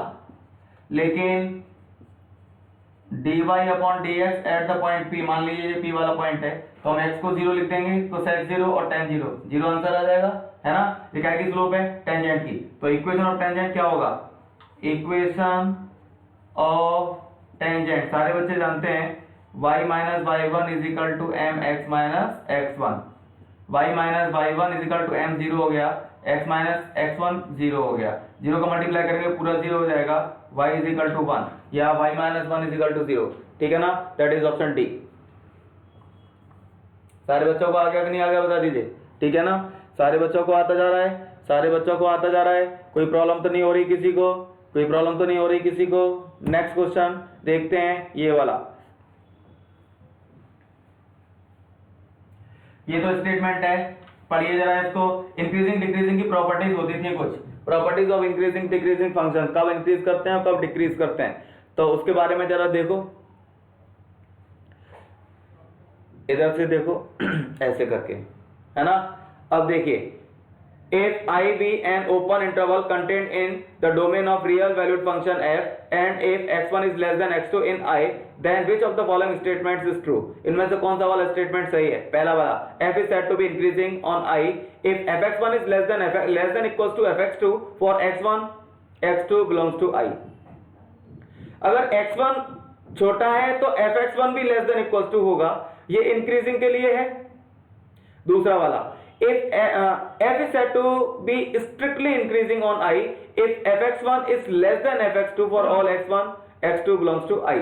लेकिन dy upon dx at the point p, मान लीजिए ये p वाला पॉइंट है, तो हम x को 0 लिख देंगे, तो sec 0 और tan 0, 0 आंसर आ जाएगा, है ना। ये क्या की स्लोप है? टेंजेंट की। तो इक्वेशन ऑफ टेंजेंट क्या होगा? इक्वेशन ऑफ टेंजेंट सारे बच्चे जानते हैं, y minus y1 is equal to M x minus x1, y minus y1 is equal to m 0 हो गया, x माइनस x1 0 हो गया, 0 का मल्टीप्लाई करेंगे पूरा 0 हो जाएगा, y इज इक्वल टू 1 या y minus 1 is equal to 0, ठीक है ना, दैट इज ऑप्शन डी। सारे बच्चों को आ गया कि नहीं आ गया बता दीजिए, ठीक है ना। सारे बच्चों को आता जा रहा है, सारे बच्चों को आता जा रहा है, कोई प्रॉब्लम तो नहीं हो रही किसी को, कोई प्रॉब्लम तो नहीं हो रही किसी को। नेक्स्ट क्वेश्चन देखते हैं, ये वाला, ये तो स्टेटमेंट है, पढ़िए जरा इसको। इंक्रीजिंग डिक्रीजिंग की प्रॉपर्टीज होती थी कुछ, properties of increasing decreasing function, कब इंक्रीज करते हैं और कब डिक्रीज करते हैं, तो उसके बारे में जरा देखो, इधर से देखो ऐसे करके, है ना। अब देखिए, if I be an open interval contained in the domain of real valued function f and if x1 is less than x2 in I, then which of the following statements is true? इनमें से कौन सा वाला statement सही है? पहला वाला, f is said to be increasing on I if fx1 is less than equals to fx2 for x1 x2 belongs to I। अगर x1 छोटा है तो fx1 भी less than equals to होगा, ये इंक्रीजिंग के लिए है। दूसरा वाला, if f is said to be strictly increasing on I if fx1 is less than fx2 for all x1 x2 belongs to I।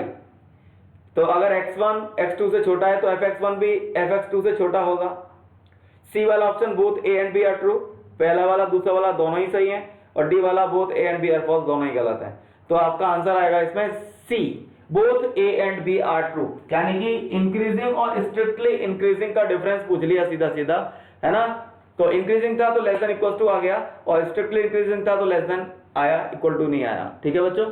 तो अगर x1 x2 से छोटा है तो fx1 भी fx2 से छोटा होगा। C वाला option both A and B are true, पहला वाला दूसरा वाला दोनों ही सही है, और D वाला both A and B are false, दोनों ही गलत है। तो आपका आंसर आएगा इसमें C, both A and B are true, यानी कि इंक्रीजिंग और स्ट्रिक्टली इंक्रीजिंग का डिफरेंस पूछ लिया सीधा सीधा, है ना। तो इंक्रीजिंग था तो लेस देन इक्वल टू आ गया, और स्ट्रिक्टली इंक्रीजिंग था तो लेस देन आया, इक्वल टू नहीं आया, ठीक है बच्चों।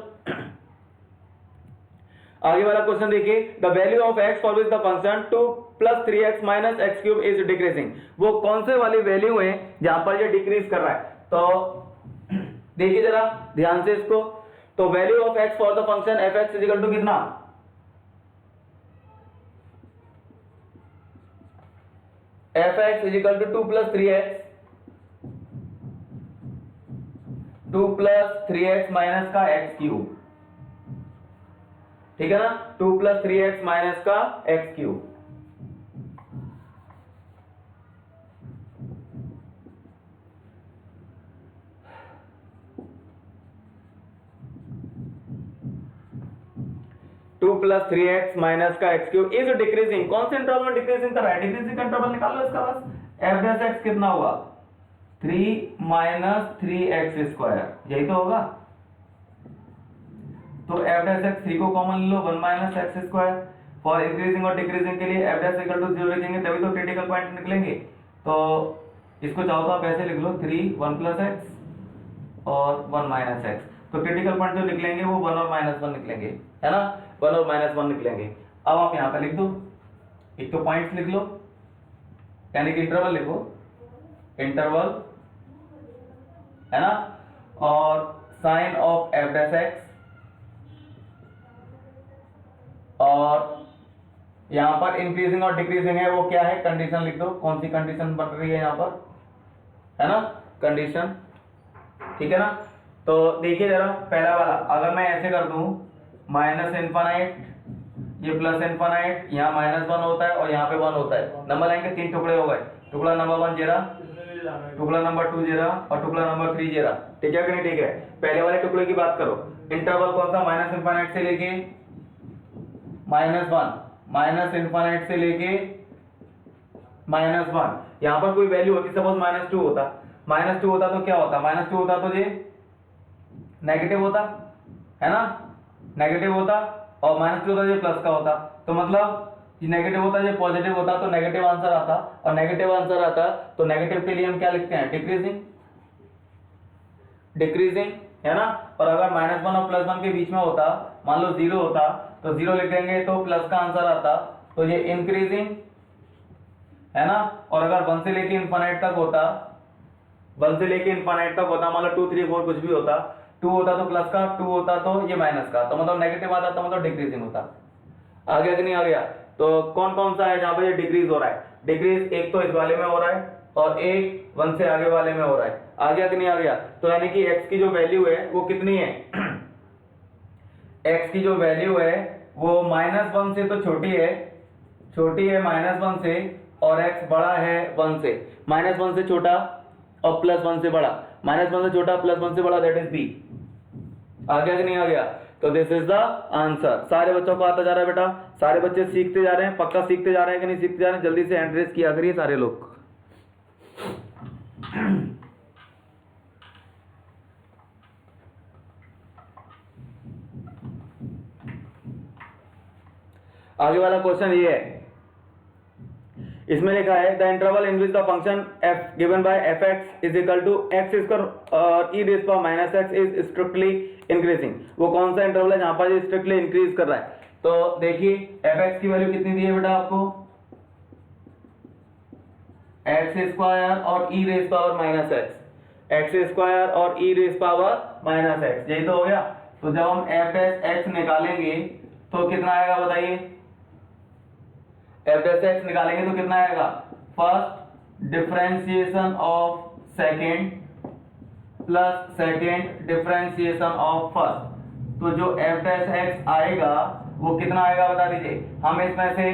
आगे वाला क्वेश्चन देखिए, the value of x for which the function 2 + 3x - x³ is decreasing. वो कौन से वाली वैल्यू है जहां पर ये डिक्रीज कर रहा है? तो देखिए जरा ध्यान से इसको, तो value of x for the function f(x) is equal to कितना? f(x) is equal to 2 + 3x, 2 + 3x minus का x³, ठीक है ना, 2 + 3x माइनस का x³। 2 प्लस 3x माइनस का x क्यूब इज डिक्रीजिंग। कौन से इंटरवल में डिक्रीजिंग कर रहा है? डिक्रीजिंग का इंटरवल निकाल लो इसका बस। f डैश x कितना हुआ? 3 माइनस 3x स्क्वायर, यही तो होगा। तो f डैश x 3 को common low, 1 minus x square. For increasing और डिक्रीजिंग के लिए f डैश इक्वल टू 0 लिखेंगे तभी तो क्रिटिकल पॉइंट निकलेंगे। तो इसको चाहो तो आप ऐसे लिख लो 3 1 प्लस x और 1 माइनस x। तो क्रिटिकल पॉइंट जो निकलेंगे वो 1 और माइनस 1 निकलेंगे, है ना, 1 और माइनस 1 निकलेंगे। अब आप यहाँ पे लिख दो, एक तो पॉइंट्स लिख लो, यानी कि इंटरवल लिखो, इंटरवल, है ना, और sign of f dash x, और यहां पर इंक्रीजिंग और डिक्रीजिंग है वो क्या है, कंडीशन लिख दो। कौन सी कंडीशन बन रही है यहां पर, है ना, कंडीशन, ठीक है ना। तो देखिए जरा पहला वाला, अगर मैं ऐसे कर दूं माइनस इनफाइनाइट, ये प्लस इनफाइनाइट, यहाँ माइनस 1 होता है और यहाँ पे 1 होता है। नंबर लाइन के 3 टुकड़े हो गए, टुकड़ा नंबर 1 जेरा, टुकड़ा नंबर 2 जेरा और टुकड़ा नंबर 3 जेरा, ठीक है कि नहीं? ठीक है। पहले वाले टुकड़े की बात करो, इंटरवल कौन सा? माइनस इनफाइनाइट से लेके -1, माइनस इनफाइनाइट से लेके -1। यहां पर कोई वैल्यू होती, सपोज -2 होता, -2 होता तो क्या होता? -2 होता तो ये नेगेटिव होता, है ना, नेगेटिव होता, और -2 होता ये प्लस का होता। तो मतलब ये नेगेटिव होता, ये पॉजिटिव होता, तो नेगेटिव आंसर आता, और नेगेटिव आंसर आता तो नेगेटिव के लिए हम क्या लिखते हैं? डिक्रीजिंग, डिक्रीजिंग, है ना। और अगर -1 और +1 के बीच में होता, मान लो 0 होता, तो 0 लिख देंगे तो प्लस का आंसर आता, तो ये इंक्रीजिंग, है ना। और अगर 1 से लेके इनफाइनाइट तक होता, 1 से लेके इनफाइनाइट तक होता, मान लो 2 3 4 कुछ भी होता, 2 होता तो प्लस का, 2 होता तो ये माइनस का, तो मतलब नेगेटिव आता तो मतलब डिक्रीजिंग होता। आ गया कि नहीं आ गया? तो कौन कौन सा है जहां पर ये डिक्रीज हो रहा है? डिक्रीज एक तो इस वाले में हो रहा है और एक 1 से आगे वाले में हो रहा है। आ गया कि नहीं आ गया? तो यानी कि x की जो वैल्यू है वो कितनी है? x की जो वैल्यू है वो -1 से तो छोटी है, छोटी है -1 से, और x बड़ा है 1 से। -1 से छोटा और +1 से बड़ा, -1 से छोटा +1 से बड़ा, दैट इज b। आ गया कि नहीं आ गया? तो दिस इज द आंसर। सारे बच्चों को आता जा रहा है बेटा? सारे बच्चे सीखते जा रहे हैं? पक्का सीखते जा रहे हैं कि नहीं सीखते जा रहे हैं? जल्दी से हैंड रेज किया करिए सारे लोग। आगे वाला क्वेश्चन ये है, इसमें लिखा है the interval in which the function f given by fx is equal to x square और e raise power minus x is strictly increasing. वो कौन सा इंटरवल है जहां पर ये स्ट्रिक्टली इंक्रीज कर रहा है? तो देखिए fx की वैल्यू कितनी दी है बेटा आपको? x स्क्वायर और e raise power minus x, x square और e raise power minus x, यही तो हो गया। तो जब हम f डैश x निकालेंगे तो कितना आएगा बताइए? f डैश x निकालेंगे तो कितना आएगा? First differentiation of second plus second differentiation of first. तो जो f डैश x आएगा वो कितना आएगा बता दीजिए? हम इसमें से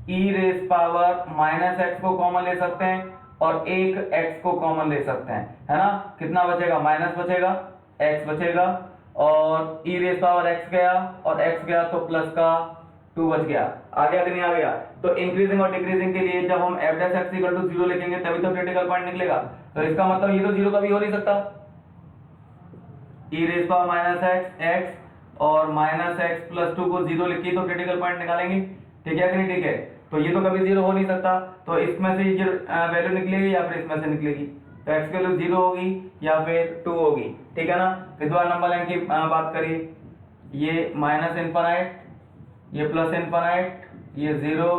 e raise power minus x को कॉमन ले सकते हैं और एक x को कॉमन ले सकते हैं, है ना। कितना बचेगा? माइनस बचेगा, x बचेगा, और e रेज़ पावर x गया और x गया तो प्लस का 2 बच गया। आ गया कि नहीं आ गया? तो इंक्रीजिंग और डिक्रीजिंग के लिए जब हम f dash x equal to 0 लिखेंगे तभी तो क्रिटिकल पॉइंट निकलेगा। तो इसका मतलब ये तो 0 कभी हो नहीं सकता। e raise power minus x और माइनस x प्लस 2 को 0 लिखिए तो क्रिटिकल पॉइंट निकालेंगे, ठीक है कि नहीं? ठीक है। तो ये तो कभी 0 हो नहीं सकता, तो इसमें से ये वैल्यू निकलेगी या फिर इसमें से निकलेगी। तो x की वैल्यू 0 होगी या फिर 2 होगी, ठीक है ना। फिर दोबारा नंबर लाइन की बात करिए, ये माइनस इनफाइनाइट, ये प्लस इनफाइनाइट, ये 0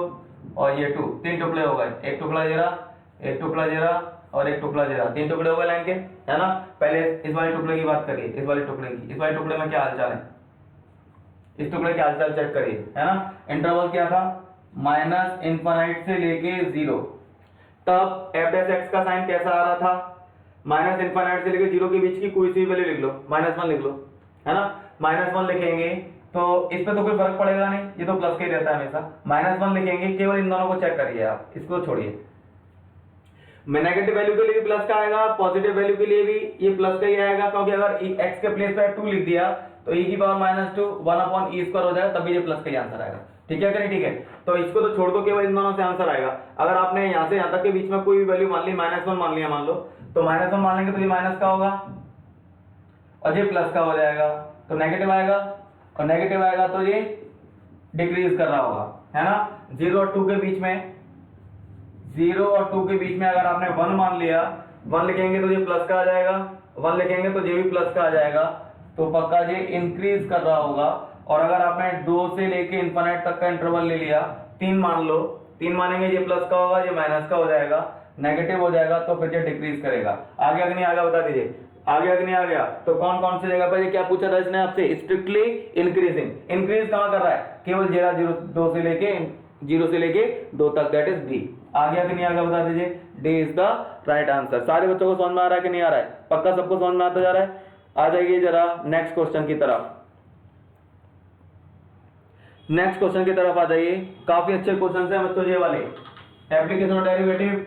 और ये 2, 3 टुकड़े हो गए। एक टुकड़ा जेरा, एक टुकड़ा जेरा और एक टुकड़ा जेरा, 3 टुकड़े हो गए लाइन के, है ना। पहले इस वाले टुकड़े की बात करिए, इस वाले टुकड़े की। इस वाले टुकड़े में क्या हालचाल है? इस टुकड़े के हालचाल चेक करिए, है ना। इंटरवल क्या था? माइनस इनफाइनाइट से लेके 0। तब f डैश x का साइन कैसा आ रहा था? माइनस इनफाइनाइट से लेके 0 के बीच की कोई सी वैल्यू लिख लो, -1 लिख लो, है ना। -1 लिखेंगे तो इस पे तो कोई फर्क पड़ेगा नहीं, ये तो प्लस का ही रहता है हमेशा। -1 लिखेंगे, केवल इन दोनों को चेक करिए आप, इसको छोड़िए। नेगेटिव वैल्यू के लिए भी प्लस का आएगा, पॉजिटिव वैल्यू के लिए भी ये प्लस का ही आएगा, क्योंकि अगर x के प्लेस पे 2 लिख दिया तो e की पावर -2 1/e² हो जाएगा, तभी ये प्लस का ही आंसर आएगा। ठीक है कि नहीं? ठीक है, तो इसको तो छोड़ दो, केवल इन दोनों से आंसर आएगा। अगर आपने यहाँ से यहाँ तक के बीच में कोई भी वैल्यू मान ली, -1 मान लिया, मान लो, तो -1 मान लेंगे तो ये माइनस का होगा और ये प्लस का हो जाएगा, तो नेगेटिव आएगा, और नेगेटिव आएगा तो ये डिक्रीज कर रहा होगा, है ना। 0 और 2 के बीच में, 0 और 2 के बीच में अगर आपने 1 मान लिया, 1 लिखेंगे तो ये प्लस का आ जाएगा, 1 लिखेंगे तो ये भी प्लस का आ जाएगा, तो पक्का ये इंक्रीज कर रहा होगा। और अगर आपने 2 से लेके इन्फिनिट तक का इंटरवल ले लिया, 3 मान लो, 3 मानेंगे, ये प्लस का होगा, ये माइनस का हो जाएगा, नेगेटिव हो जाएगा, तो फिर ये डिक्रीज करेगा। आगे अगर नहीं आगे बता दीजिए, आगे अगर नहीं आ गया तो कौन कौन सी जगह पर, ये क्या पूछा था इसने आपसे, स्ट्रिक्टली इंक्रीजिंग। इंक्रीज कहां कर रहा है, केवल 2 से लेके 0 से लेके 2 तक, दैट इज डी। आगे अगर नहीं आगे बता दीजिए, D is the right answer. सारे बच्चों को समझ में आ रहा है कि नहीं आ रहा है? पक्का सबको समझ में आता जा रहा है? आ जाइए जरा नेक्स्ट क्वेश्चन की तरफ, नेक्स्ट क्वेश्चन की तरफ आ जाइए। काफी अच्छे क्वेश्चन है बच्चों ये वाले, एप्लीकेशन ऑफ डेरिवेटिव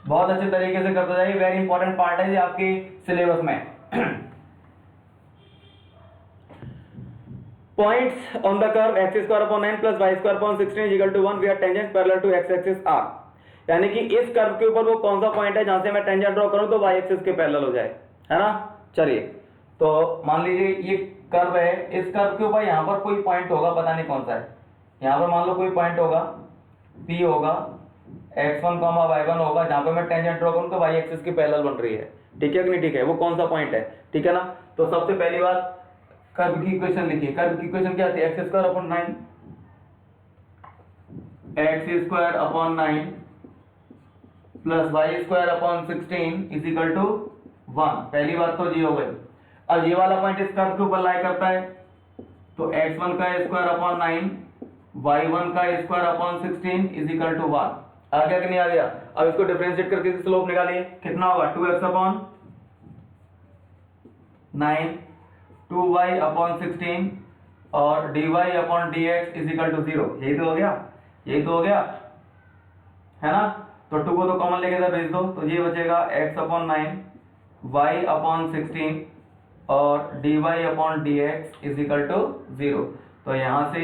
बहुत अच्छे तरीके से करते जाइए, वेरी इंपॉर्टेंट पार्ट है ये आपके सिलेबस में। Points on the curve x² 9 + y² 16 = 1 where tangent parallel to x axis are. यानी कि इस कर्व के ऊपर वो कौन सा पॉइंट है जहां से मैं टेंजेंट ड्रॉ करूं तो y एक्सिस के पैरेलल हो जाए, है ना। चलिए, तो मान लीजिए ये कर्व है, इस कर्व के ऊपर यहां पर कोई पॉइंट होगा, पता नहीं कौन सा है, यहां पर मान लो कोई पॉइंट होगा, P होगा, x1, y1 होगा, जहां पे मैं टेंजेंट ड्रॉ करूं तो y एक्सिस की पैरेलल बन रही है। ठीक है कि नहीं? ठीक है, वो कौन सा पॉइंट है? ठीक है ना। तो सबसे पहली बात, कर्व की इक्वेशन लिखिए। कर्व की इक्वेशन क्या आती है, x² / 9 x² / 9 प्लस y² / 16 = 1। पहली बात तो ये हो गई। अब ये वाला पॉइंट इस कर्व के ऊपर लाई करता है, तो x1 का स्क्वायर अपॉन 9 y1 का स्क्वायर अपॉन 16 = 1। आ गया कि नहीं आ गया? अब इसको डिफरेंशिएट करके स्लोप निकालिए, कितना होगा, 2x अपॉन 9 2y अपॉन 16 और dy अपॉन dx = 0। यही तो हो गया, यही तो हो गया, है ना। तो 2 को तो कॉमन लेके इधर भेज दो, तो ये बचेगा x अपॉन 9 y अपॉन 16 और dy अपॉन dx = 0। तो यहां से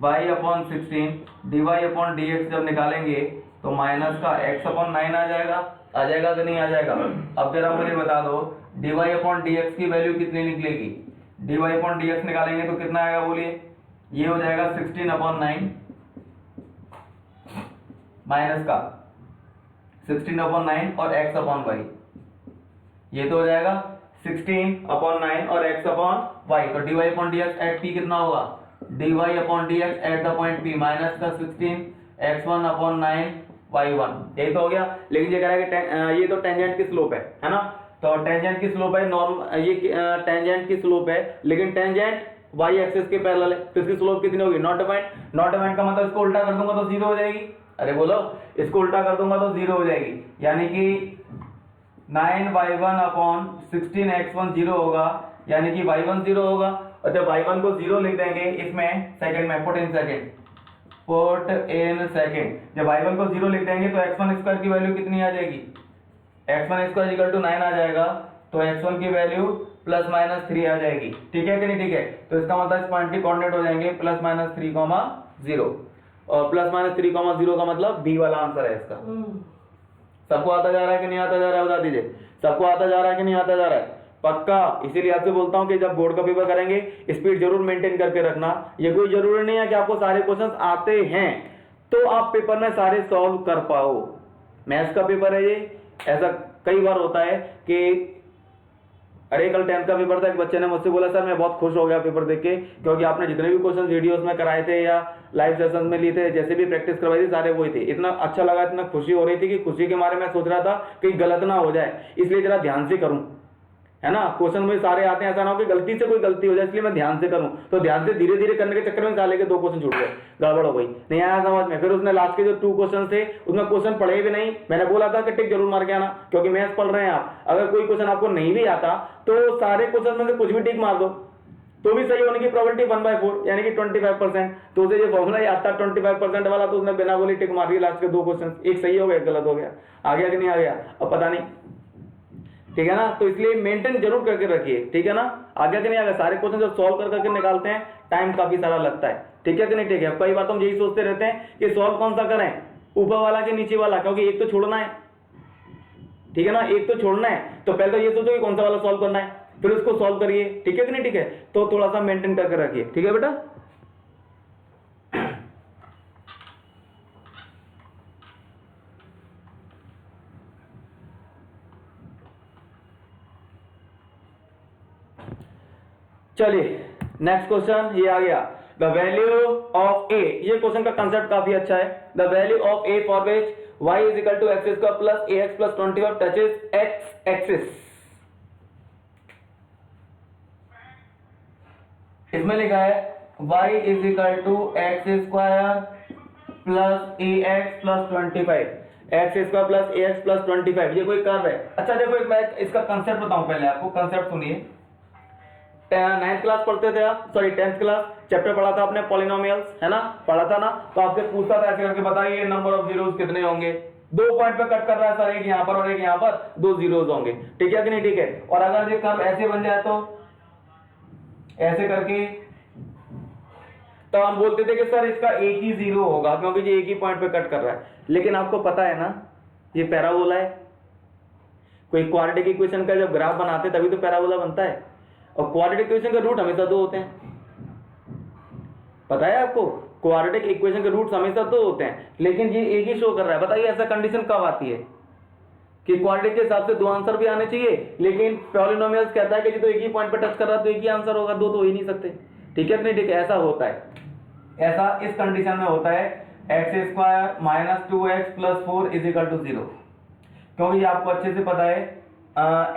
y upon 16 dy upon dx जब निकालेंगे तो माइनस का x अपॉन 9 आ जाएगा कि नहीं आ जाएगा? अब जरा मुझे बता दो, dy अपॉन dx की वैल्यू कितनी निकलेगी? dy अपॉन dx निकालेंगे तो कितना आएगा, बोलिए। ये हो जाएगा 16 अपॉन 9 माइनस का 16 अपॉन 9 और x अपॉन y, ये तो हो जाएगा 16 अपॉन 9 और x अपॉन y। तो dy upon dx at p कितना होगा, dy upon dx at the point p minus का 16 x1 अपॉन 9 y1। यही तो हो गया। लेकिन ये कह रहा है कि ये तो टेंजेंट की स्लोप है ना। तो टेंजेंट की स्लोप है, नॉर्मल ये टेंजेंट की स्लोप है, लेकिन टेंजेंट y एक्सिस के पैरेलल है, तो इसकी स्लोप कितनी होगी, नॉट डिफाइंड। नॉट डिफाइंड का मतलब इसको उल्टा कर दूंगा तो 0 हो जाएगी। अरे बोलो, इसको उल्टा कर दूंगा तो 0 हो जाएगी, यानी कि 9y1 अपॉन 16x1 0 होगा, यानी कि y1 0 होगा। और जब y1 को 0 लिख देंगे इसमें सेकंड में, पुट इन सेकंड, जब y1 को 0 लिख देंगे तो x1² की वैल्यू कितनी आ जाएगी, x1² = 9 आ जाएगा, तो x1 की वैल्यू ±3 आ जाएगी। ठीक है कि नहीं? ठीक है, तो इसका मतलब इस पॉइंट के कोऑर्डिनेट हो जाएंगे +-3, 0 और +-3, 0 का मतलब बी वाला आंसर है इसका। सबको आता जा रहा है कि नहीं आता जा रहा है, बता दीजिए। सबको आता जा रहा है कि नहीं आता जा रहा है? पक्का। इसीलिए आपसे बोलता हूं कि जब बोर्ड का पेपर करेंगे स्पीड जरूर मेंटेन करके रखना। ये कोई जरूरी नहीं है कि आपको सारे क्वेश्चंस आते हैं तो आप पेपर में सारे सॉल्व कर पाओ। मैथ्स का पेपर है ये, ऐसा कई बार होता है कि अरे कल 10th का पेपर था, एक बच्चे ने मुझसे बोला सर मैं बहुत खुश हो गया पेपर देख के, क्योंकि आपने जितने भी क्वेश्चन वीडियोस में कराए थे या लाइव सेशंस में लिए थे, जैसे भी प्रैक्टिस करवाई थी सारे वही थे। इतना अच्छा लगा, इतना खुशी हो रही थी कि खुशी के मारे मैं सोच रहा था कि गलत ना हो जाए, इसलिए जरा ध्यान से करूं, है ना। क्वेश्चन मुझे सारे आते हैं, ऐसा ना हो कि गलती से कोई गलती हो जाए, इसलिए मैं ध्यान से करूं। तो ध्यान से धीरे धीरे करने के चक्कर में साले के 2 क्वेश्चन छूट गए, गड़बड़ हो गई, नहीं आया समझ में। फिर उसने लास्ट के जो 2 क्वेश्चन थे उसमें क्वेश्चन पढ़े भी नहीं। मैंने बोला था कि टिक जरूर मार के आना, क्योंकि मैथ्स पढ़ रहे हैं आप। अगर कोई क्वेश्चन आपको नहीं भी आता तो सारे क्वेश्चन में से कुछ भी टिक मार दो तो भी सही होने की प्रोबेबिलिटी 1/4 यानी कि 25%। तो उसे ये फॉर्मूला आता 25% वाला, तो उसने बिना बोली टिक मार दी लास्ट के 2 क्वेश्चन, एक सही हो गया एक गलत हो गया। आ गया कि नहीं आ गया? अब पता नहीं। ठीक है ना, तो इसलिए मेंटेन जरूर करके रखिए, ठीक है ना। आगे कि नहीं आगे सारे क्वेश्चन जब सॉल्व कर करके निकालते हैं टाइम काफी सारा लगता है, ठीक है कि नहीं, ठीक है। कई बार तो हम यही सोचते रहते हैं कि सॉल्व कौन सा करें, ऊपर वाला कि नीचे वाला, क्योंकि एक तो छोड़ना है, ठीक है ना, एक तो छोड़ना है, तो पहले तो ये सोचो कि कौन सा वाला सॉल्व करना है, फिर उसको सॉल्व करिए, ठीक है कि नहीं, ठीक है। तो थोड़ा सा मेंटेन करके रखिए, ठीक है बेटा। चलिए नेक्स्ट क्वेश्चन ये आ गया, द वैल्यू ऑफ ए, ये क्वेश्चन का कंसेप्ट काफी अच्छा है। The value of a for which y is equal to x square plus a x plus 25 touches x axis. इसमें लिखा है y is equal to x square plus a x plus 25, x square plus a x plus 25, ये कोई curve है। अच्छा देखो एक मैं इसका कंसेप्ट बताऊं, पहले आपको कंसेप्ट सुनिए। 9th क्लास पढ़ते थे आप, सॉरी 10th क्लास चैप्टर पढ़ा था आपने पॉलिनोमियल्स, है ना, पढ़ा था ना, तो आपसे पूछता था ऐसे करके बताइए नंबर ऑफ जीरोस कितने होंगे, 2 पॉइंट पे कट कर रहा है सर, एक यहां पर और एक यहां पर, 2 जीरोस होंगे, ठीक है कि नहीं, ठीक है। और अगर ये कर्व ऐसे बन जाए तो ऐसे करके, तो हम बोलते थे कि सर इसका एक ही जीरो होगा क्योंकि ये एक ही पॉइंट पे कट कर रहा है। लेकिन आपको पता है ना ये पैराबोला है, कोई क्वाड्रेटिक इक्वेशन का जब ग्राफ बनाते तभी तो पैराबोला बनता है, और क्वाड्रेटिक इक्वेशन के रूट हमेशा 2 होते हैं, पता है आपको, क्वाड्रेटिक इक्वेशन के रूट हमेशा 2 होते हैं, लेकिन ये एक ही शो कर रहा है। बताइए ऐसा कंडीशन कब आती है कि क्वाड्रेटिक के हिसाब से 2 आंसर भी आने चाहिए, लेकिन पॉलिनोमियल्स कहता है कि ये तो एक ही पॉइंट पे टच कर रहा है तो एक ही आंसर होगा, 2 तो हो ही नहीं सकते, ठीक है नहीं, ठीक है। ऐसा होता है, ऐसा इस कंडीशन में होता है x square minus 2x plus 4 is equal to 0, क्योंकि आपको अच्छे से पता है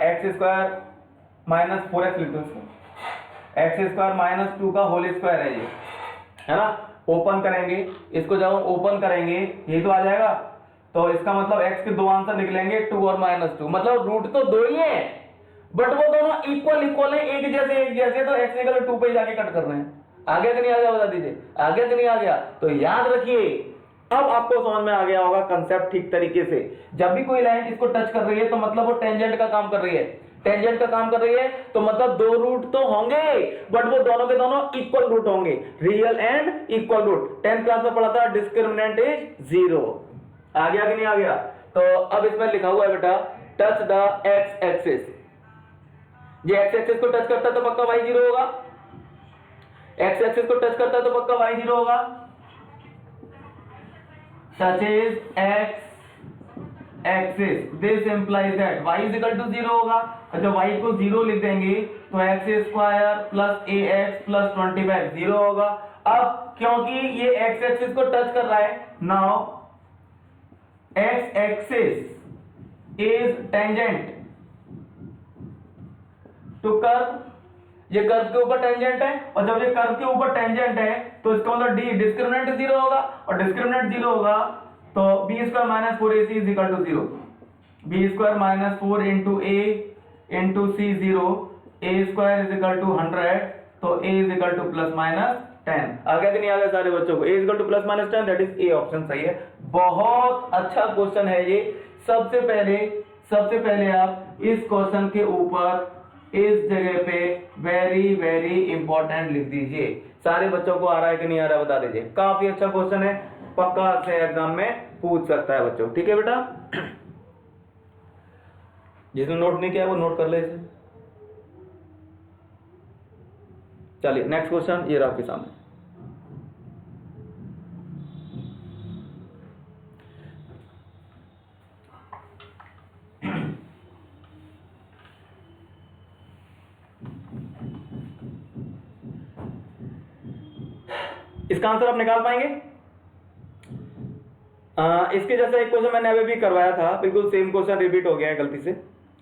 एक्स स्क्वायर माइनस 4x लिख दो इसको, एक्स स्क्वायर माइनस 2 का होल स्क्वायर है ये, है ना। ओपन करेंगे इसको, जब हम ओपन करेंगे यही तो आ जाएगा, तो इसका मतलब x के 2 आंसर निकलेंगे 2 और -2, मतलब रूट तो 2 ही है बट वो दोनों इक्वल इक्वल है, एक जैसे, तो x इक्वल 2 पे जाके कट कर रहे हैं। आगे कि नहीं आ गया, बता दीजिए, आगे कि नहीं आ गया, तो याद रखिए अब आपको समझ में आ गया होगा कंसेप्ट ठीक तरीके से। जब भी कोई लाइन इसको टच कर रही है तो मतलब वो टेंजेंट का काम कर रही है, टेंजेंट का काम कर रही है, तो मतलब 2 रूट तो होंगे बट वो दोनों के दोनों इक्वल रूट होंगे, real and equal root. 10th class में पढ़ा था डिस्क्रिमिनेंट इज 0। आ गया कि नहीं आ गया। तो अब इसमें लिखा हुआ है बेटा टच द एक्स एक्सिस, ये एक्स एक्सिस को टच करता है तो पक्का y 0 होगा, एक्स एक्सिस को टच करता है तो पक्का y 0 होगा। such is x axis, this implies that y is equal to 0 होगा, और जब y को 0 लिख देंगे तो x square plus a x plus 25 0 होगा। अब क्योंकि ये x एक्सिस को टच कर रहा है, now x axis is tangent to curve, ये कर्व के ऊपर टेंजेंट है, और जब ये कर्व के ऊपर टेंजेंट है तो इसका मतलब डी डिस्क्रिमिनेंट 0 होगा, और डिस्क्रिमिनेंट 0 होगा तो b square minus 4ac is equal to 0, b square minus 4 into a into c 0, a square is equal to 100, तो a is equal to plus minus 10। आ गया कि नहीं आ गया सारे बच्चों को, a is equal to plus minus 10, that is A option सही है। बहुत अच्छा क्वेश्चन है ये। सबसे पहले आप इस क्वेश्चन के ऊपर इस जगह पे वेरी वेरी इंपॉर्टेंट लिख दीजिए। सारे बच्चों को आ रहा है कि नहीं आ रहा है बता दीजिए। काफी अच्छा क्वेश्चन है, पक्का से एग्जाम में पूछ सकता है बच्चों, ठीक है बेटा। जिसने नोट नहीं किया वो नोट कर ले इसे। चलिए नेक्स्ट क्वेश्चन ये रहा आपके सामने। इसका आंसर आप निकाल पाएंगे? इसके जैसा एक क्वेश्चन मैंने अभी भी करवाया था, बिल्कुल सेम क्वेश्चन रिपीट हो गया है गलती से,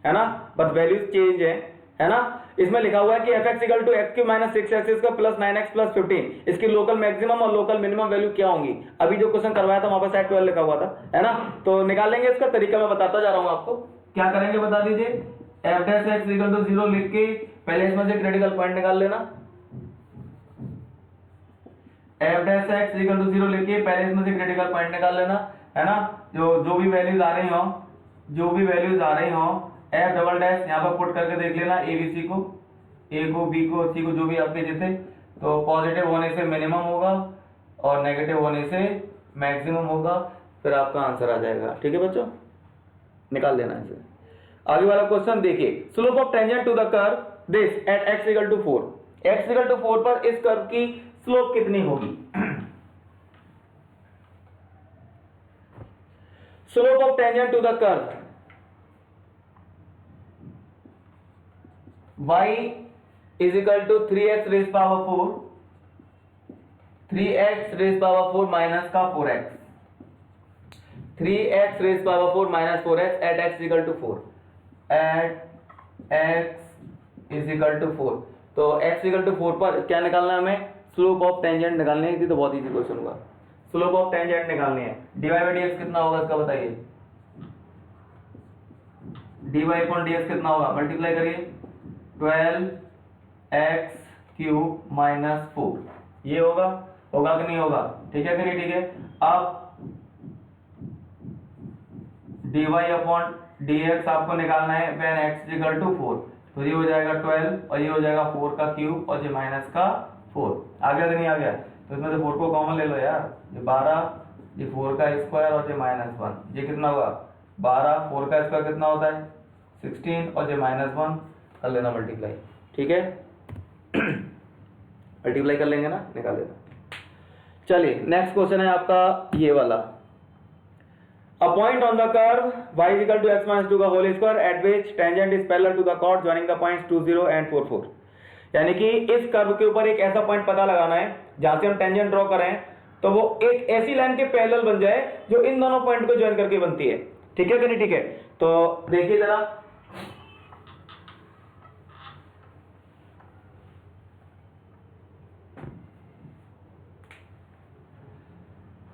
है ना, बट वैल्यूज चेंज है ना। इसमें लिखा हुआ है कि fx equal to x cube minus 6x का प्लस 9x प्लस 15, इसकी लोकल मैक्सिमम और लोकल मिनिमम वैल्यू क्या होंगी। अभी जो क्वेश्चन करवाया था वहां पर साइड 12 लिखा हुआ था, है ना। तो निकाल लेंगे, इसका तरीका मैं बताता जा रहा हूं आपको। क्या करेंगे बता दीजिए, f dash x equal to 0 लिख के पहले इसमें से क्रिटिकल पॉइंट निकाल लेना, f dash x equal to 0 लिख के पहले इसमें से क्रिटिकल पॉइंट निकाल लेना, है ना। जो भी वैल्यूज आ रही हो एफ डबल डैश यहाँ पर पुट करके देख लेना, ए बी सी को, ए को, बी को, सी को, जो भी आपके जितने, तो पॉजिटिव होने से मिनिमम होगा और नेगेटिव होने से मैक्सिमम होगा, फिर आपका आंसर आ जाएगा। ठीक है बच्चों, निकाल लेना इसे। आगे वाला क्वेश्चन देखिए, slope of tangent to the curve this at x equal to 4, x equal to 4 पर इस कर्व की स्लोप कितनी होगी? Slope of tangent to the curve y is equal to 3x raise power 4, 3x raise power 4 माइनस का 4x, 3x raise power 4 minus 4x at x equal to 4, at x is equal to 4। तो x equal to 4 पर क्या निकालना है हमें? Slope of tangent निकालनी है, तो बहुत इजी क्वेश्चन होगा। स्लोप ऑफ टेंजेंट निकालनी है, dy बाई dx कितना होगा इसका बताइए? dy अपॉन dx कितना होगा? मल्टीप्लाई करिए, 12x क्यूब माइनस 4, ये होगा, होगा कि नहीं होगा? ठीक है कि नहीं? ठीक है। अब dy अपॉन dx आपको निकालना है व्हेन x इक्वल टू 4, तो ये हो जाएगा 12 और ये हो जाएगा 4 का क्यूब और ये माइनस का 4। आ गया कि नहीं आ गया? तो इसमें से 4 को कॉमन ले लो यार, ये 12, ये 4 का स्क्वायर और ये -1, ये कितना होगा? 12, 4 का स्क्वायर कितना होता है? 16 और ये -1 कर लेना मल्टीप्लाई। ठीक है, मल्टीप्लाई कर लेंगे ना, निकाल लेना। चलिए नेक्स्ट क्वेश्चन है आपका ये वाला, a point on the curve y is equal to x minus 2 का whole square at which tangent is parallel to the chord joining the points 2 0 and 4 4। यानी कि इस कर्व के ऊपर एक ऐसा पॉइंट पता लगाना है जहां से हम टेंजेंट ड्रॉ करें तो वो एक ऐसी लाइन के पैरेलल बन जाए जो इन दोनों पॉइंट को ज्वाइन करके बनती है। ठीक है कि नहीं? ठीक है, तो देखिए जरा,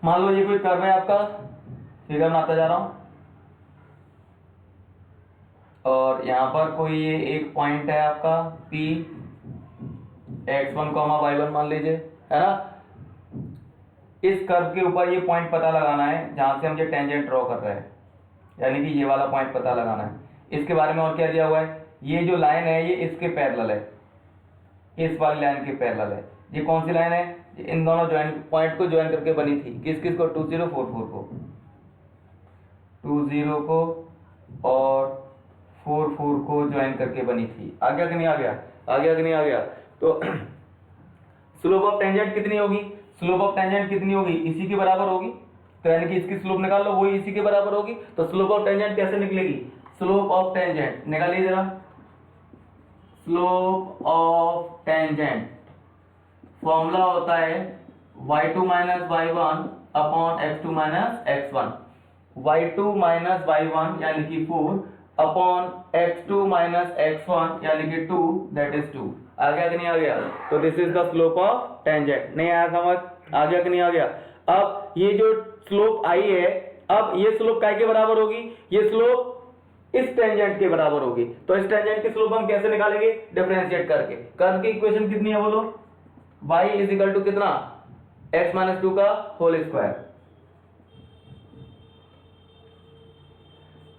मान लो ये कोई कर्व है आपका, फिगर बनाता जा रहा हूं और यहां पर कोई ये एक पॉइंट है आपका P, x1, y1 मान लीजिए, है ना। इस कर्व के ऊपर ये पॉइंट पता लगाना है जहां से हम ये टेंजेंट ड्रॉ कर रहे हैं, यानी कि ये वाला पॉइंट पता लगाना है। इसके बारे में और क्या दिया हुआ है? ये जो लाइन है ये इसके पैरेलल है, इस वाली लाइन के पैरेलल है। ये कौन सी लाइन है? इन दोनों पॉइंट को ज्वाइन करके बनी थी। किस किस को? 2 0 4 4 को, 2 0 को और 4 4 को ज्वाइन करके बनी थी। आ गया कि नहीं आ गया? आ गया कि नहीं आ गया? तो स्लोप ऑफ टेंजेंट कितनी होगी? स्लोप ऑफ टेंजेंट कितनी होगी? इसी के बराबर होगी, तो यानी कि इसकी स्लोप निकाल लो, वही इसी के बराबर होगी। तो स्लोप ऑफ टेंजेंट कैसे निकलेगी? स्लोप ऑफ टेंजेंट निकालिए जरा। स्लोप ऑफ टेंजेंट फॉर्मूला होता है y2 minus y1 upon x2 minus x1, y2 minus y1 यानी कि 4 अपॉन x2 माइनस x1 यानी कि 2, दैट इज 2। आ गया कि नहीं आ गया? तो this is the slope of tangent. नहीं आया समझ? आ गया कि नहीं आ गया? अब ये जो स्लोप आई है, अब ये स्लोप काय के बराबर होगी? ये स्लोप इस टेंजेंट के बराबर होगी। तो इस टेंजेंट की स्लोप हम कैसे निकालेंगे? डिफरेंशिएट करके। कर्व की इक्वेशन कितनी है बोलो? y इज इक्वल टू कितना? x माइनस 2 का होल स्क्वायर।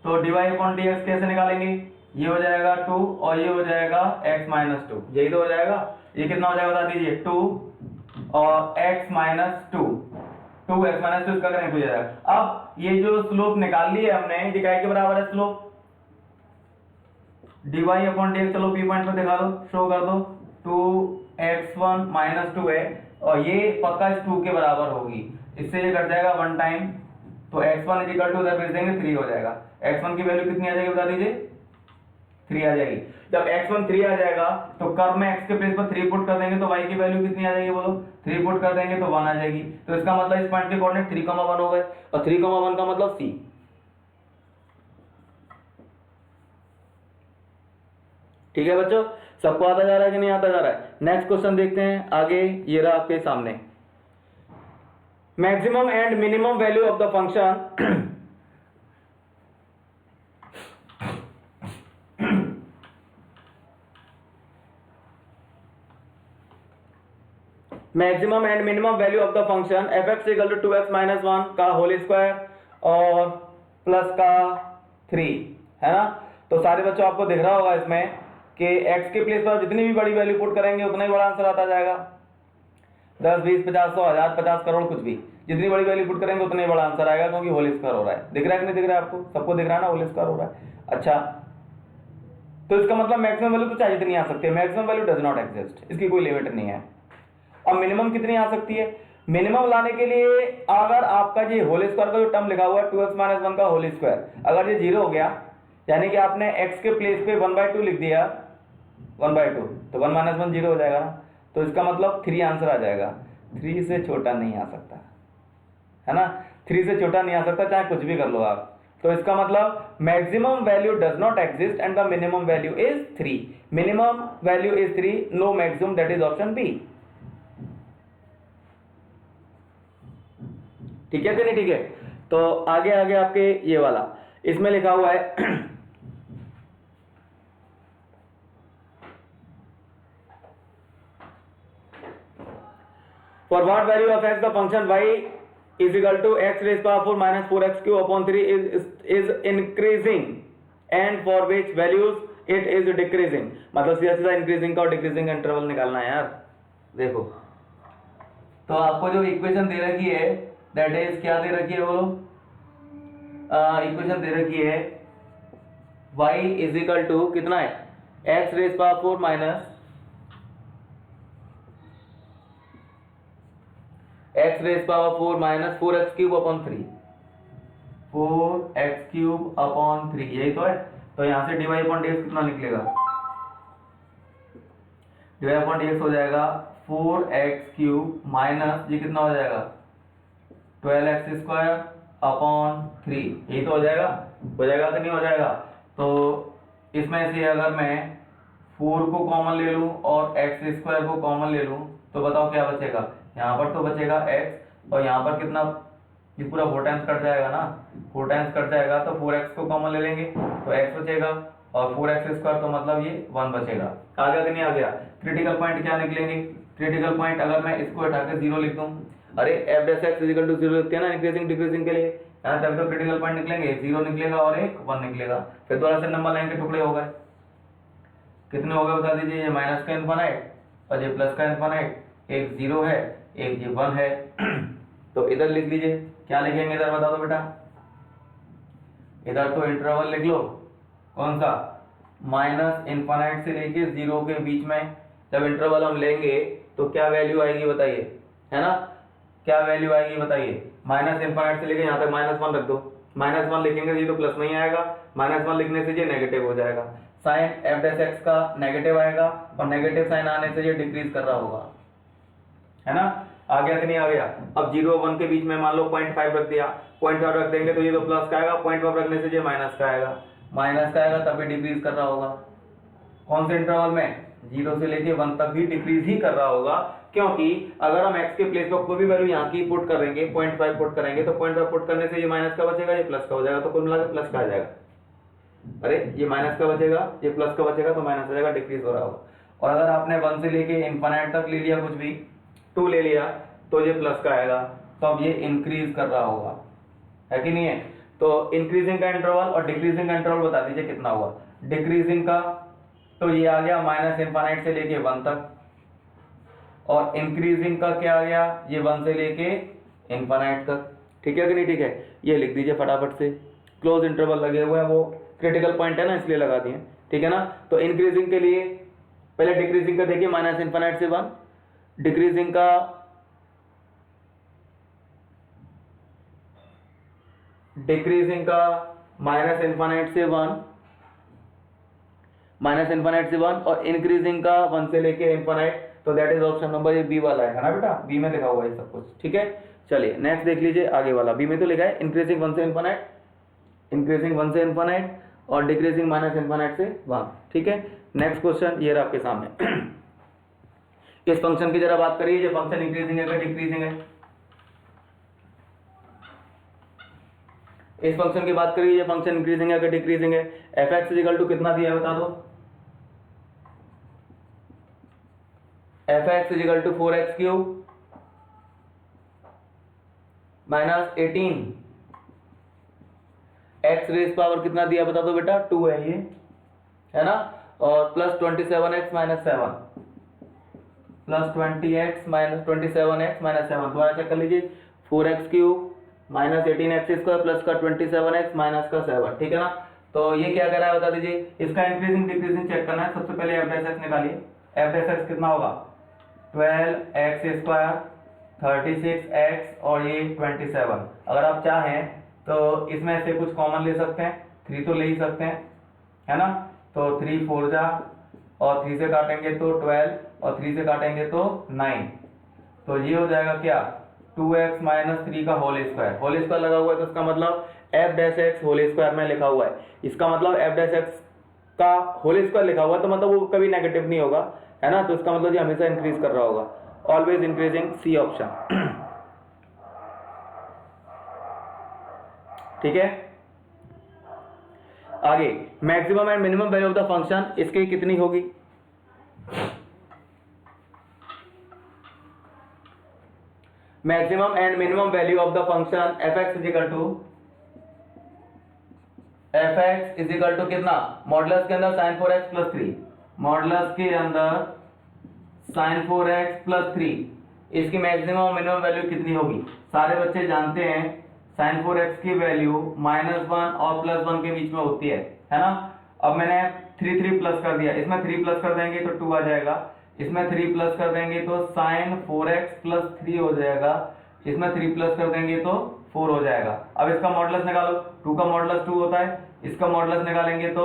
तो dy अपॉन dx कैसे निकालेंगे? ये हो जाएगा 2 और ये हो जाएगा x माइनस 2, यही तो हो जाएगा। ये कितना हो जाएगा बता दीजिए? 2 और x माइनस 2, 2x माइनस 2 इसका करेंगे हो जाएगा। अब ये जो स्लोप निकाल ली है हमने, ये काय के बराबर है स्लोप? dy अपॉन dx, चलो p पॉइंट पे दिखा दो, शो कर दो। 2x1 माइनस 2 है और ये पक्का इस 2 के बराबर होगी, इससे ये कट जाएगा 1 टाइम, तो x1 इज इक्वल टू उधर भेज देंगे 3 हो जाएगा। x1 की वैल्यू कितनी आ जाएगी बता दीजिए? 3 आ जाएगी। जब x1 3 आ जाएगा तो कर्व में x के प्लेस पर 3 पुट कर देंगे तो y की वैल्यू कितनी आ जाएगी बोलो? 3 पुट कर देंगे तो 1 आ जाएगी। तो इसका मतलब इस पॉइंट के कोऑर्डिनेट 3,1 हो गए और 3,1 का मतलब C। ठीक है बच्चों, सबको आता जा रहा है कि नहीं आता जा रहा है? नेक्स्ट क्वेश्चन देखते हैं आगे। ये रहा आपके सामने, maximum and minimum value of the function maximum and minimum value of the function f(x) equal to 2x minus 1 का होल स्क्वायर और प्लस का 3, है ना। तो सारे बच्चों आपको दिख रहा होगा इसमें कि x के प्लेस पर जितनी भी बड़ी वैल्यू पुट करेंगे उतना ही बड़ा आंसर आता जाएगा। 10, 20, 50, 100, 1000, 50 करोड़ कुछ भी, जितनी बड़ी वैल्यू पुट करेंगे उतना ही बड़ा आंसर आएगा, क्योंकि होल स्क्वायर हो रहा है। दिख रहा है कि नहीं दिख रहा है आपको? सबको दिख रहा है ना, होल स्क्वायर हो रहा है। अच्छा, तो इसका मतलब मैक्सिमम वैल्यू तो चाहे जितनी आ सकती है, maximum value does not exist, इसकी कोई लिमिट नहीं है। और मिनिमम कितनी आ सकती है? मिनिमम लाने के लिए अगर आपका ये होल स्क्वायर का जो टर्म लिखा हुआ है 2x - 1 का होल स्क्वायर, अगर ये 0 हो गया, यानी कि आपने x के प्लेस पे 1/2 लिख दिया, 1/2, तो 1 - 1 0 हो जाएगा ना। तो इसका मतलब 3 आंसर आ जाएगा। 3 से छोटा नहीं आ सकता, है ना। 3 से छोटा नहीं आ सकता, चाहे कुछ भी कर लो आप। तो इसका मतलब maximum value does not exist and the minimum value is 3। Minimum value is 3, no maximum, that is option B. ठीक है कि नहीं? ठीक है, तो आगे आगे आपके ये वाला इसमें लिखा हुआ है for what value of x the function y is equal to x raised to power 4 minus 4x cube upon 3 is increasing and for which values it is decreasing। मतलब सीधा सीधा इंक्रीजिंग का और डिक्रीजिंग का इंटरवल निकालना है यार। देखो, तो आपको जो इक्वेशन दे रखी है दैट इज क्या दे रखी है? वो इक्वेशन दे रखी है y इज इक्वल टू कितना है? x रेज पावर 4 माइनस x raise power 4 minus 4x cube upon 3, 4x cube upon 3, यही तो है। तो यहां से dy अपॉन dx कितना निकलेगा? dy अपॉन dx हो जाएगा 4x क्यूब माइनस ये कितना हो जाएगा? 12x स्क्वायर अपॉन 3, यही तो हो जाएगा। हो जाएगा कि नहीं हो जाएगा? तो इसमें से अगर मैं 4 को कॉमन ले लूं और x स्क्वायर को कॉमन ले लूं तो बताओ क्या बचेगा? यहाँ पर तो बचेगा x, और यहाँ पर कितना? ये पूरा 4 टाइम्स कट जाएगा ना, 4 टाइम्स कट जाएगा, तो 4x को कॉमन ले लेंगे तो x बचेगा, और 4x स्क्वायर तो मतलब ये 1 बचेगा। आ गया कि नहीं आ गया? क्रिटिकल पॉइंट क्या निकलेंगे? क्रिटिकल पॉइंट अगर मैं इसको हटा के 0 लिख दूं, अरे f dash x is equal to 0 लिखते हैं ना इंक्रीजिंग डिक्रीजिंग के लिए, यहाँ तभी तो क्रिटिकल पॉइंट निकलेंगे। 0 निकलेगा और एक 1 निकलेगा। फिर दोबारा से नंबर लाइन के टुकड़े हो गए, कितने हो गए बता दीजिए? ये माइनस का इनफाइनाइट और ये प्लस का इनफाइनाइट, एक 0 है एक ये 1 है। तो इधर लिख लीजिए, क्या लिखेंगे इधर बता दो बेटा? इधर तो इंटरवल लिख लो, कौन सा? माइनस इनफाइनाइट से लेके 0 के बीच में जब इंटरवल हम लेंगे तो क्या वैल्यू आएगी बताइए, है ना? क्या वैल्यू आएगी बताइए? माइनस इनफाइनाइट से लेके यहाँ तक -1 रख दो, -1 लिखेंगे ये तो प्लस में ही आएगा, -1 लिखने से ये नेगेटिव हो जाएगा, साइन f डैश x का नेगेटिव आएगा, और नेगेटिव साइन आने से ये डिक्रीज कर रहा होगा, है ना? आ गया कि नहीं आ गया? अब 0 और 1 के बीच में मान लो 0.5 रख दिया, 0.5 रख देंगे तो ये तो प्लस का आएगा, 0.5 रखने से ये माइनस का आएगा, माइनस का आएगा तब भी डिक्रीज कर रहा होगा। कौन से इंटरवल में? 0 से लेके 1 तक भी डिक्रीज ही कर रहा होगा, क्योंकि अगर हम x के प्लेस पर कोई भी वैल्यू यहाँ की पुट करेंगे, 0.5 पुट करेंगे, तो 0.5 पुट करने से ये माइनस का बचेगा, ये प्लस का हो जाएगा, तो कुल मिलाकर प्लस का आ जाएगा। अरे ये माइनस का बचेगा, ये प्लस का बचेगा, तो माइनस हो जाएगा, डिक्रीज हो रहा होगा। और अगर आपने 1 से लेके इनफाइनाइट तक ले लिया, कुछ भी 2 ले लिया, तो ये प्लस का आएगा, तो अब ये इंक्रीज कर रहा होगा, है कि नहीं है? तो इंक्रीजिंग का इंटरवल और डिक्रीजिंग का इंटरवल बता दीजिए कितना हुआ? डिक्रीजिंग का तो ये आ गया माइनस इनफाइनाइट से लेके 1 तक, और इंक्रीजिंग का क्या आ गया? ये 1 से लेके इनफाइनाइट तक। ठीक है कि नहीं? ठीक है, ये लिख दीजिए फटाफट से। क्लोज इंटरवल लगे हुए हैं, वो क्रिटिकल पॉइंट है ना इसलिए लगा दिए, ठीक है ना? तो इंक्रीजिंग के लिए पहले डिक्रीजिंग का देखिए, माइनस इनफाइनाइट से 1, डिक्रीजिंग का माइनस इनफाइनाइट से 1, माइनस इनफाइनाइट से 1, और इंक्रीजिंग का 1 से लेके इनफाइनाइट, तो दैट इज ऑप्शन नंबर ये बी वाला है ना बेटा? बी में लिखा हुआ है सब कुछ, ठीक है? चलिए नेक्स्ट देख लीजिए आगे वाला, बी में तो लिखा है इंक्रीजिंग 1 से इनफाइनाइट, इंक्रीजिंग 1 से इनफाइनाइट, और डिक्रीजिंग माइनस इनफाइनाइट से 1, ठीक है? नेक्स्ट क्वेश्चन ये रहा आपके सामने। इस फंक्शन की जरा बात करिए, ये फंक्शन इंक्रीजिंग है या डिक्रीजिंग है? इस फंक्शन की बात करिए, ये फंक्शन इंक्रीजिंग है या डिक्रीजिंग है? F x is equal to कितना दिया है बता दो? F x is equal to 4x cube minus 18, x raise power कितना दिया बता दो बेटा? 2 है ये, है ना, और plus 27x minus 7 plus 20x minus 27x minus 7 दोबारा चेक कर लीजिए, 4x cube minus 18x square plus का 27x माइनस का 7, ठीक है ना। तो ये क्या कर रहा है बता दीजिए, इसका इंक्रीजिंग डिक्रीजिंग चेक करना है। सबसे पहले एफ डैश एक्स निकालिए, एफ डैश एक्स कितना होगा 12x स्क्वायर 36x और ये 27। अगर आप चाहें तो इसमें से कुछ कॉमन ले सकते हैं, 3 तो ले ही सकते हैं, है ना। तो 3 4 जा और 3 से काटेंगे तो 12 और 3 से काटेंगे तो 9, तो ये हो जाएगा क्या 2x माइनस 3 का होल स्क्वायर लगा हुआ है, तो इसका मतलब f dash x whole square में लिखा हुआ है। इसका मतलब एफ डैश एक्स का होल स्क्वायर लिखा हुआ है तो मतलब वो कभी नेगेटिव नहीं होगा, है ना। तो इसका मतलब ये हमेशा इंक्रीज कर रहा होगा, ऑलवेज इंक्रीजिंग, सी ऑप्शन, ठीक है। आगे maximum and minimum value of the function, इसकी कितनी होगी, maximum and minimum value of the function f x is equal to कितना, मॉडुलस के अंदर sin 4x प्लस 3, मॉडुलस के अंदर sin 4x प्लस 3, इसकी मैक्सिमम और मिनिमम वैल्यू कितनी होगी। सारे बच्चे जानते हैं sin 4x की वैल्यू -1 और +1 के बीच में होती है ना। अब मैंने 3 प्लस कर दिया, इसमें 3 प्लस कर देंगे तो 2 आ जाएगा, इसमें 3 प्लस कर देंगे तो sin 4x प्लस 3 हो जाएगा, इसमें 3 प्लस कर देंगे तो 4 हो जाएगा। अब इसका मॉडुलस निकालो, 2 का मॉडुलस 2 होता है, इसका मॉडुलस निकालेंगे तो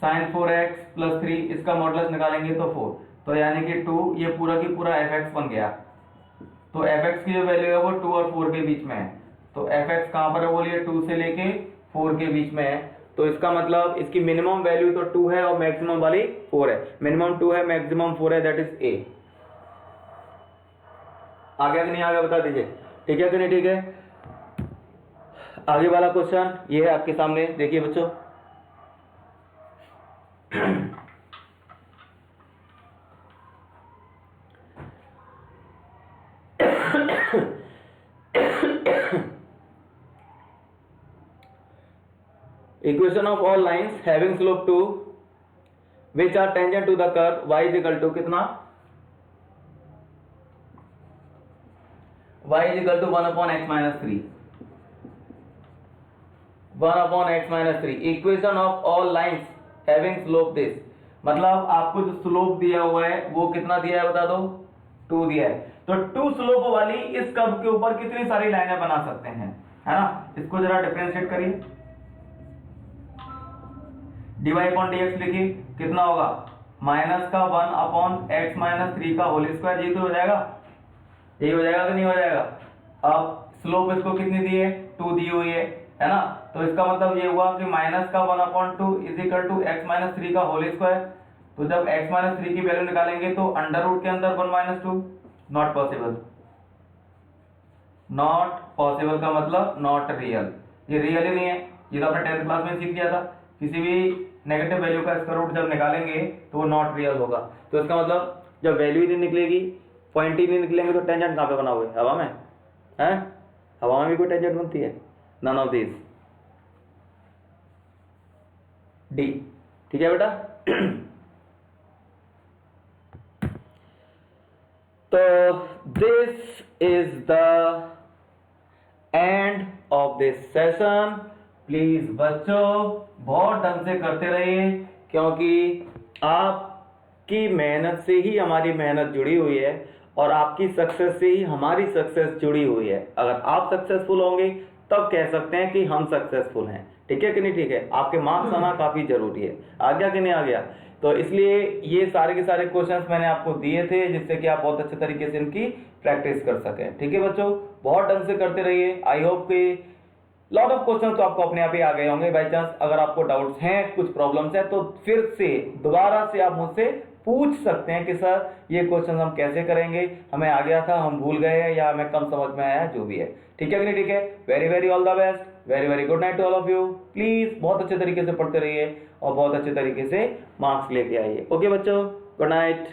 sin 4x प्लस 3, इसका मॉडुलस निकालेंगे तो 4, तो यानी कि 2, ये पूरा की पूरा fx बन गया। तो fx की जो वैल्यू है वो 2 और 4 के बीच में है, तो fx कहां पर है बोलिए, 2 से लेके 4 के बीच में है। तो इसका मतलब इसकी मिनिमम वैल्यू तो 2 है और मैक्सिमम वाली 4 है, मिनिमम 2 है मैक्सिमम 4 है, दैट इज ए। आ गया कि नहीं आ गया बता दीजिए, ठीक है कि नहीं, ठीक है। आगे वाला क्वेश्चन ये है आपके सामने, देखिए बच्चों, equation of all lines having slope 2 which are tangent to the curve y is equal to कितना, y is equal to 1 upon x minus 3, 1 upon x minus 3, equation of all lines having slope this, मतलब आपको जो slope दिया हुआ है वो कितना दिया है बता दो, 2 दिया है। तो 2 स्लोप वाली इस कर्व के ऊपर कितनी सारी लाइनें बना सकते हैं, है ना। इसको जरा डिफरेंशिएट करिए, dy अपॉन dx लिखिए, कितना होगा माइनस का 1 अपॉन x माइनस 3 का होल स्क्वायर, ये तो हो जाएगा, यही हो जाएगा कि नहीं हो जाएगा। अब स्लोप इसको कितनी दी है, 2 दी हुई है ना। तो इसका मतलब ये हुआ कि माइनस का 1 upon 2 is equal to x minus 3 का होल स्क्वायर। तो जब x माइनस 3 की वैल्यू निकालेंगे तो अंडर रूट के अंदर 1 minus 2, not possible, not possible का मतलब नॉट रियल, ये रियल ही नहीं है। ये तो आपने 10th क्लास में सीख लिया था, किसी भी नेगेटिव वैल्यू का स्क्वायर रूट जब निकालेंगे तो वो नॉट रियल होगा। तो इसका मतलब जब वैल्यू ही नहीं निकलेगी, पॉइंट ही नहीं निकलेंगे, तो टेंजेंट कहाँ पे बना हुआ है, हवा में है, हवा में भी कोई टेंजेंट बनती है, नन ऑफ दिस, डी, ठीक है बेटा। तो this is the end of this session. Please बच्चों बहुत ढंग से करते रहिए, क्योंकि आपकी मेहनत से ही हमारी मेहनत जुड़ी हुई है और आपकी सक्सेस से ही हमारी सक्सेस जुड़ी हुई है। अगर आप सक्सेसफुल होंगे तब कह सकते हैं कि हम सक्सेसफुल हैं, ठीक है कि नहीं, ठीक है। आपके मार्क्स आना काफी जरूरी है, आ गया कि नहीं आ गया। तो इसलिए ये सारे के सारे क्वेश्चंस मैंने आपको दिए थे जिससे कि आप बहुत अच्छे तरीके से इनकी प्रैक्टिस कर सकें, ठीक है बच्चों। बहुत ढंग से करते रहिए। आई होप कि लॉट ऑफ क्वेश्चंस तो आपको अपने आप ही आ गए होंगे। बाई चांस अगर आपको डाउट्स हैं, कुछ प्रॉब्लम्स हैं, तो फिर से दोबारा से आप मुझसे पूछ सकते हैं कि सर ये क्वेश्चन हम कैसे करेंगे, हमें आ गया था, हम भूल गए हैं, या हमें कम समझ में आया, जो भी है, ठीक है कि नहीं, ठीक है। Very very all the best, very very good night to all of you. Please बहुत अच्छे तरीके से पढ़ते रहिए और बहुत अच्छे तरीके से मार्क्स लेके आइए। ओके बच्चों, गुड नाइट।